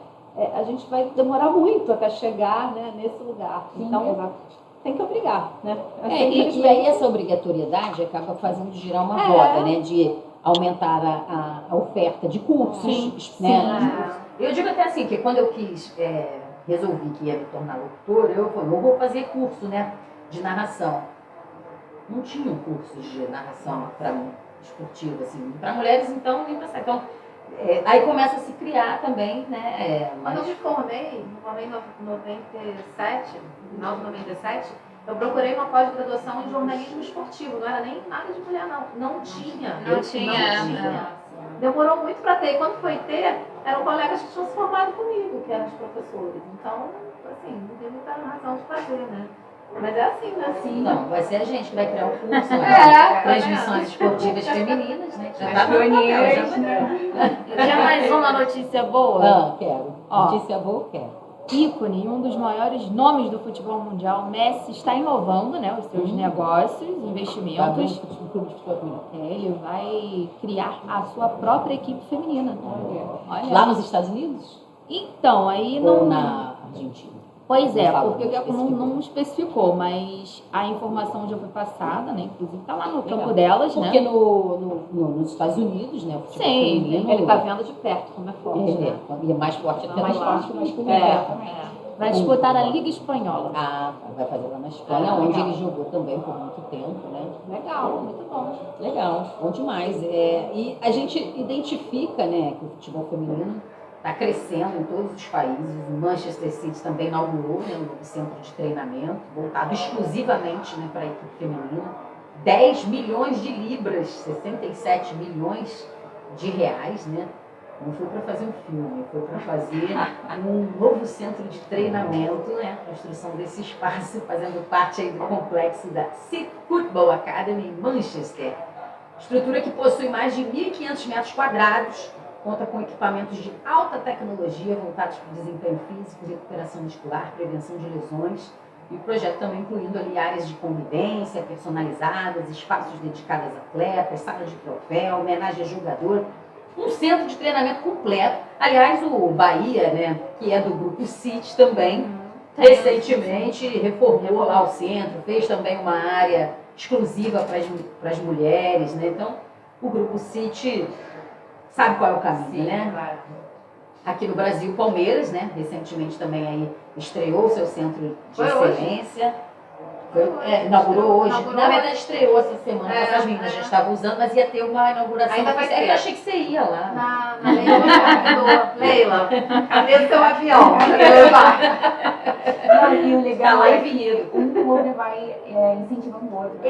a gente vai demorar muito até chegar, né, nesse lugar. Sim, então, tem que obrigar, né? E aí essa obrigatoriedade acaba fazendo girar uma roda, né? De aumentar a oferta de cursos, né? Eu digo até assim, que quando eu resolvi que ia me tornar locutora, eu falei, eu vou fazer curso, né, de narração. Não tinham cursos de narração para mim, esportiva, assim, para mulheres, então, nem pensar. Então, aí começa a se criar também, né? Quando eu me formei em 97, final de 97, eu procurei uma pós-graduação em jornalismo esportivo, não era nem nada de mulher, não tinha. Não tinha. Demorou muito para ter, e quando foi ter, eram colegas que tinham se formado comigo, que eram os professores. Então, assim, não tem muita razão de fazer, né? Mas é assim, né? Assim. Não, vai ser a gente que vai criar o curso, né? Transmissões esportivas femininas, né? Já tá pioneiro. Quer mais uma notícia boa? Quero. Notícia boa, eu quero. Ícone, um dos maiores nomes do futebol mundial, Messi, está inovando, né, os seus negócios, investimentos. Ele vai criar a sua própria equipe feminina. Olha. Lá nos Estados Unidos? Então, aí não... Ou na Argentina? Pois é, porque não especificou, mas a informação já foi passada, né? Inclusive está lá no campo delas, porque né? Nos Estados Unidos, né? O futebol feminino, ele está vendo de perto como é forte, né? E é mais forte até mais forte que o masculino. Vai disputar a Liga Espanhola. Vai fazer lá na Espanha, onde ele jogou também por muito tempo, né? Legal, muito bom. Legal, bom demais. E a gente identifica, né, que o futebol feminino está crescendo em todos os países. O Manchester City também inaugurou, né, um centro de treinamento voltado exclusivamente, né, para a equipe feminina. 10 milhões de libras, 67 milhões de reais, né? Não foi para fazer um filme, foi para fazer um novo centro de treinamento, né? A construção desse espaço, fazendo parte aí do complexo da City Football Academy em Manchester. Estrutura que possui mais de 1.500 metros quadrados, conta com equipamentos de alta tecnologia voltados para o desempenho físico, recuperação muscular, prevenção de lesões. E o projeto também incluindo ali áreas de convivência personalizadas, espaços dedicados a atletas, sala de troféu, homenagem a jogador, um centro de treinamento completo. Aliás, o Bahia, né, que é do Grupo City também, recentemente reformou lá o centro, fez também uma área exclusiva para as mulheres, né? Então, o Grupo City sabe qual é o caminho, né? Claro. Aqui no Brasil, Palmeiras, né? Recentemente também aí estreou o seu centro de excelência. Inaugurou hoje. Na verdade, estreou essa semana. As meninas já estavam usando, mas ia ter uma inauguração. Ainda vai ter. Eu achei que você ia lá. Na Leila, cadê o seu avião? E o legal lá é em Vinhedo. um clube vai incentivando o outro.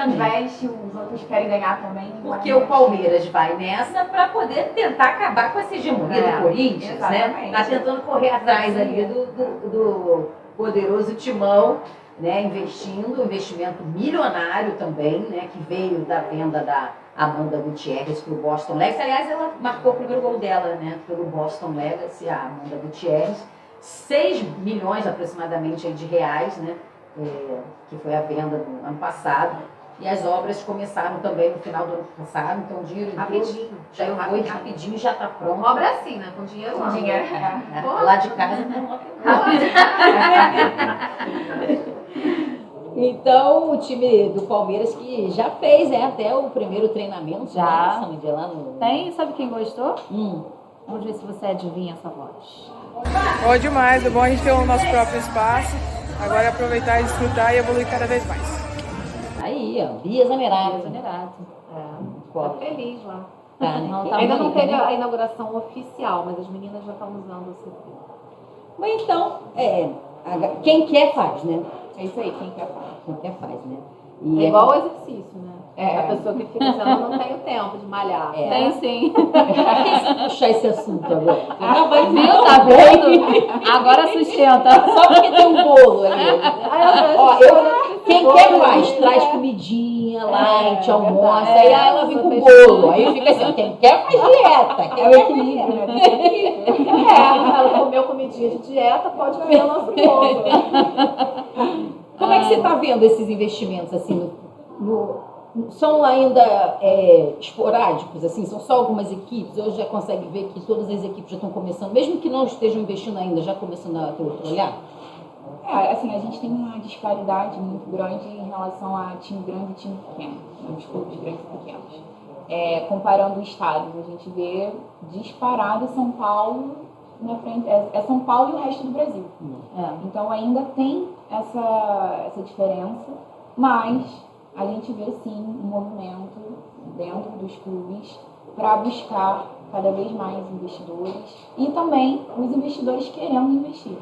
Investe, os outros querem ganhar também. Porque o Palmeiras vai nessa para poder tentar acabar com essa hegemonia do Corinthians, né? Está tentando correr atrás ali do poderoso Timão, né? Investindo, um investimento milionário também, né? Que veio da venda da Amanda Gutierrez para o Boston Legacy. Aliás, ela marcou o primeiro gol dela, né? Pelo Boston Legacy, a Amanda Gutierrez. 6 milhões aproximadamente de reais, né? Que foi a venda do ano passado. E as obras começaram também no final do ano passado, então o dinheiro rapidinho. Já foi rapidinho e já está pronto. Uma obra é assim, né? Com dinheiro não. Lá de casa não. Então, o time do Palmeiras que já fez até o primeiro treinamento. Já. Lá no... Tem, sabe quem gostou? Vamos ver se você adivinha essa voz. Bom demais, é bom a gente ter o nosso próprio espaço. Agora é aproveitar e desfrutar e evoluir cada vez mais. Aí, ó, Bia Zanerato. Tá feliz lá. Tá, né? Não, tá ainda não teve a inauguração oficial, mas as meninas já estão usando o CT. Mas então, quem quer faz, né? É isso aí, quem quer faz. Quem quer faz, né? E é igual o exercício, né? A pessoa que fica dizendo não tem o tempo de malhar. Tem sim. Puxar esse assunto agora. Viu? Tá vendo? Agora sustenta. Só porque tem um bolo ali. Quem quer faz, traz comidinha lá, a gente almoça, aí ela vem com o bolo. Aí fica assim, quem quer faz dieta. É o equilíbrio, né? Ela comeu comidinha de dieta, pode comer o nosso bolo. Como é que você está vendo esses investimentos assim? São ainda esporádicos, assim? São só algumas equipes? Hoje já consegue ver que todas as equipes já estão começando, mesmo que não estejam investindo ainda, já começando a ter outro olhar? Assim, a gente tem uma disparidade muito grande em relação a time grande e time pequeno, os clubes grandes e pequenos. Comparando estados, a gente vê disparado São Paulo na frente, é São Paulo e o resto do Brasil. Então ainda tem essa diferença, mas a gente vê sim um movimento dentro dos clubes para buscar cada vez mais investidores e também os investidores querendo investir.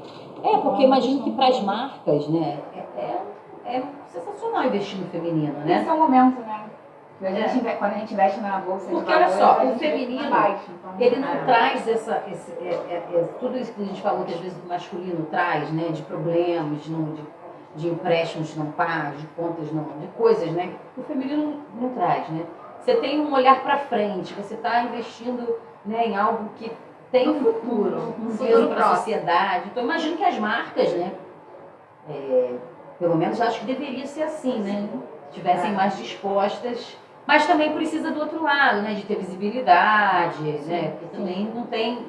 Porque imagino que para as marcas, né, é sensacional investir no feminino, né? Esse é o momento, né? Quando a gente investe na bolsa de Porque olha só, valores, o feminino, então, ele não traz tudo isso que a gente falou que às vezes o masculino traz, né, de problemas, de empréstimos não pagos, de contas não, de coisas, né, que o feminino não traz, né. Você tem um olhar para frente, você está investindo, né, em algo que tem um futuro, um peso para a sociedade. Então imagino que as marcas, né, pelo menos acho que deveria ser assim, né, estivessem mais dispostas. Mas também precisa do outro lado, né? De ter visibilidade, né? Porque também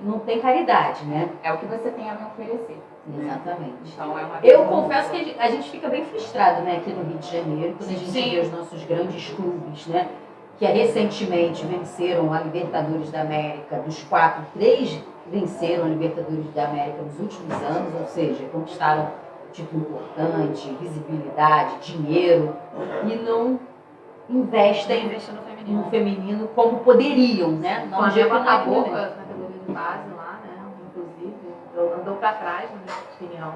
não tem caridade, né? É o que você tem a me oferecer. Exatamente. Então, eu confesso que a gente fica bem frustrado, né? Aqui no Rio de Janeiro, quando a gente vê os nossos grandes clubes, né? Que recentemente venceram a Libertadores da América. Dos 4, 3 venceram a Libertadores da América nos últimos anos, ou seja, conquistaram título importante, visibilidade, dinheiro, e não investem no feminino como poderiam, né? Não, acabou com a categoria de base lá, né? Inclusive, andou para trás, na minha opinião.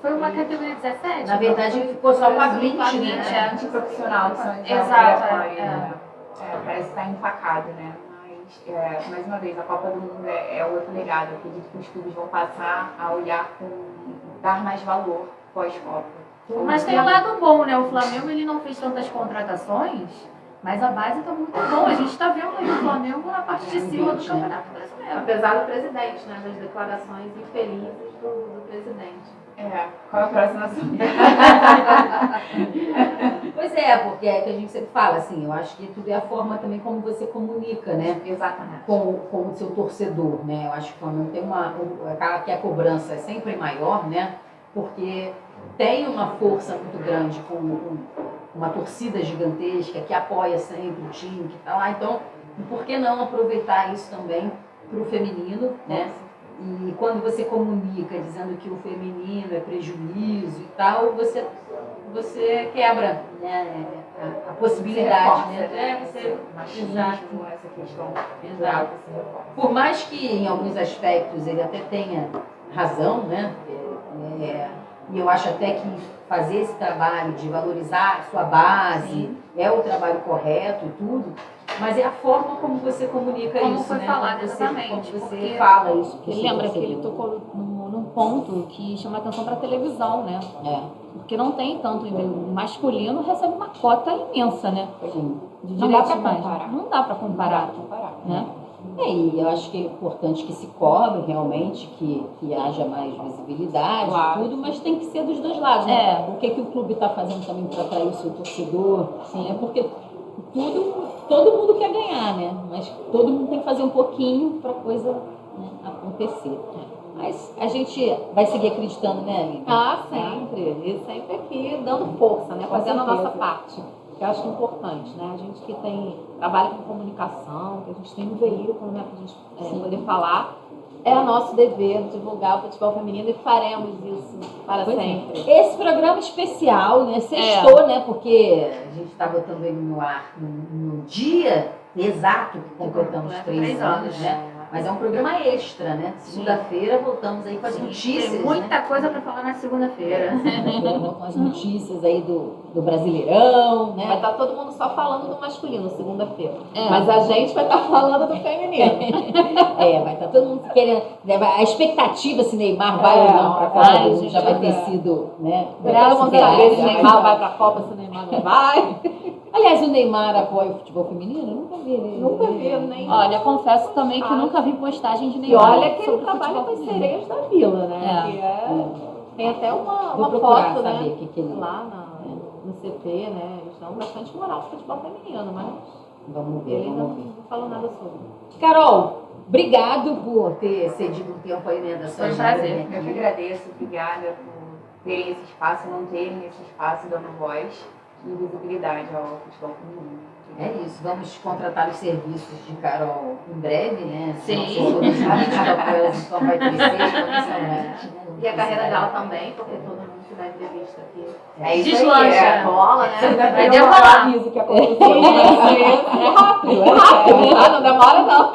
Foi uma categoria 17? Na verdade, ficou só com a 20, né? 20 profissional. Exato. Parece que está empacado, né? Mas, mais uma vez, a Copa do Mundo é outro legado. Eu acredito que os clubes vão passar a olhar dar mais valor pós-Copa. Mas tem um lado bom, né? O Flamengo ele não fez tantas contratações, mas a base está muito boa. A gente está vendo aí o Flamengo na parte de cima do Campeonato Brasileiro. Apesar do presidente, né? Das declarações infelizes do presidente. Qual é a próxima assunto? Pois é, porque é que a gente sempre fala, assim, eu acho que tudo é a forma também como você comunica, né? Exatamente. Com o seu torcedor, né? Eu acho que quando tem que a cobrança é sempre maior, né? Porque tem uma força muito grande com uma torcida gigantesca que apoia sempre o time que está lá. Então, por que não aproveitar isso também para o feminino, né? E quando você comunica dizendo que o feminino é prejuízo e tal, você quebra, né, a possibilidade, né? Machismo, essa questão. Exato. Por mais que em alguns aspectos ele até tenha razão, né? E eu acho até que fazer esse trabalho de valorizar a sua base é o trabalho correto e tudo, mas é a forma como você comunica como isso, foi né? falado, Como exatamente. você fala isso. Ele lembra que ele tocou num ponto que chama atenção para a televisão, né? Porque não tem tanto, o masculino recebe uma cota imensa, né? De Não dá direitos pra mais. comparar. Não dá para comparar. Né? E eu acho que é importante que se cobre realmente, que haja mais visibilidade e tudo, mas tem que ser dos dois lados, né? O que o clube está fazendo também para atrair o seu torcedor, porque todo mundo quer ganhar, né? Mas todo mundo tem que fazer um pouquinho para a coisa, né, acontecer. Mas a gente vai seguir acreditando, né, Aline? Sempre. E sempre aqui dando força, né? Fazendo a nossa parte. Que eu acho importante, né? A gente que trabalha com comunicação, que a gente tem um veículo, né? Pra gente poder falar. É nosso dever divulgar o futebol feminino e faremos isso para sempre. Esse programa especial, né? Sextou, né? Porque a gente está botando ele no ar no dia exato que completamos 3 anos, né? Mas é um programa extra, né? Segunda-feira voltamos aí com as notícias. Tem muita coisa para falar na segunda-feira. Com as notícias aí do Brasileirão, né? Vai estar todo mundo só falando do masculino segunda-feira. Mas a gente vai estar falando do feminino. Vai estar todo mundo querendo. A expectativa se Neymar vai ou não para a Copa do Mundo já vai ter sido, né? Todo mundo saber se Neymar vai para a Copa, se Neymar não vai. Aliás, o Neymar apoia o futebol feminino? Eu nunca vi. Nunca vi, nem. Olha, confesso também que nunca vi postagem de E Neymar. olha que ele trabalha com as sereias da vila, né? Tem até uma foto, né? Que ele... Lá no CT, né? Eles dão bastante moral pro futebol feminino, mas vamos ver, ele não falou nada sobre. Carol, obrigado por ter cedido um tempo aí, né? Foi um prazer. Eu que agradeço. Obrigada por terem esse espaço, manterem esse espaço, dando voz e visibilidade ao futebol feminino. É isso, vamos contratar os serviços de Carol em breve, né? Sim. Então vai crescer exponencialmente. E a carreira dela também, porque todo mundo se dá entrevista aqui. É isso Deslancha. aí, É a bola, né? Vai demorar. Aviso que aconteceu. É rápido, não demora não.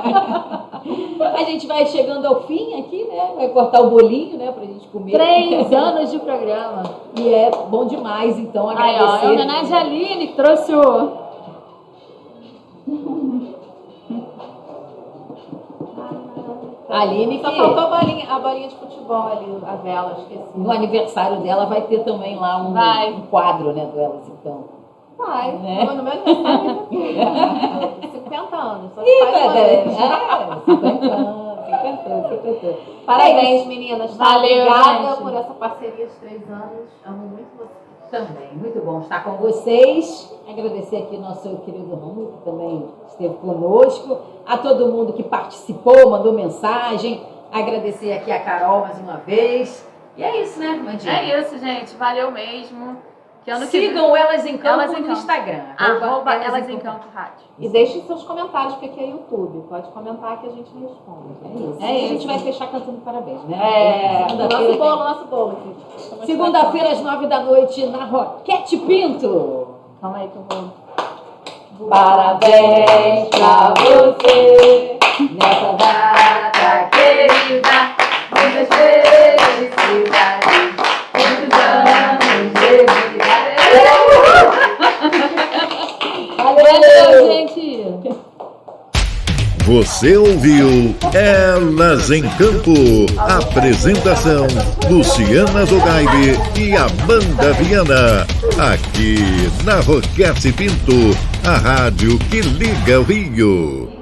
A gente vai chegando ao fim aqui, né? Vai cortar o bolinho, né? Pra gente comer. 3 anos de programa. E é bom demais, então, agradecer. Aí, ó, em homenagem a Aline, que trouxe o... A Aline Só faltou a bolinha de futebol ali, a vela, esqueci. No aniversário dela vai ter também lá um quadro, né, do Elas em Campo. Vai, né? no meu aniversário vai ter 50 anos, só se faz uma vez. 50 anos. Parabéns, meninas. Valeu, obrigada gente. por essa parceria de 3 anos. Amo muito vocês. Também, muito bom estar com vocês. Agradecer aqui ao nosso querido Romulo, que também esteve conosco. A todo mundo que participou, mandou mensagem. Agradecer aqui a Carol mais uma vez. E é isso, né, Mandinha? É isso, gente. Valeu mesmo. Que ano Sigam Elas em Campo Elas em no Campo. Instagram. Elas em Campo Rádio. E deixem seus comentários, porque aqui é YouTube. Pode comentar que a gente responde. É isso. A gente vai fechar cantando parabéns, né? Nosso bolo aqui. Segunda-feira, às 9 da noite, na Roquete Pinto. Calma aí que eu vou... Parabéns pra você nessa data querida. Muitas felicidades, muitos anos de vida. Valeu, gente! Você ouviu Elas em Campo. Apresentação: Luciana Zogaibe e Amanda Viana. Aqui na Roquete Pinto, a rádio que liga o Rio.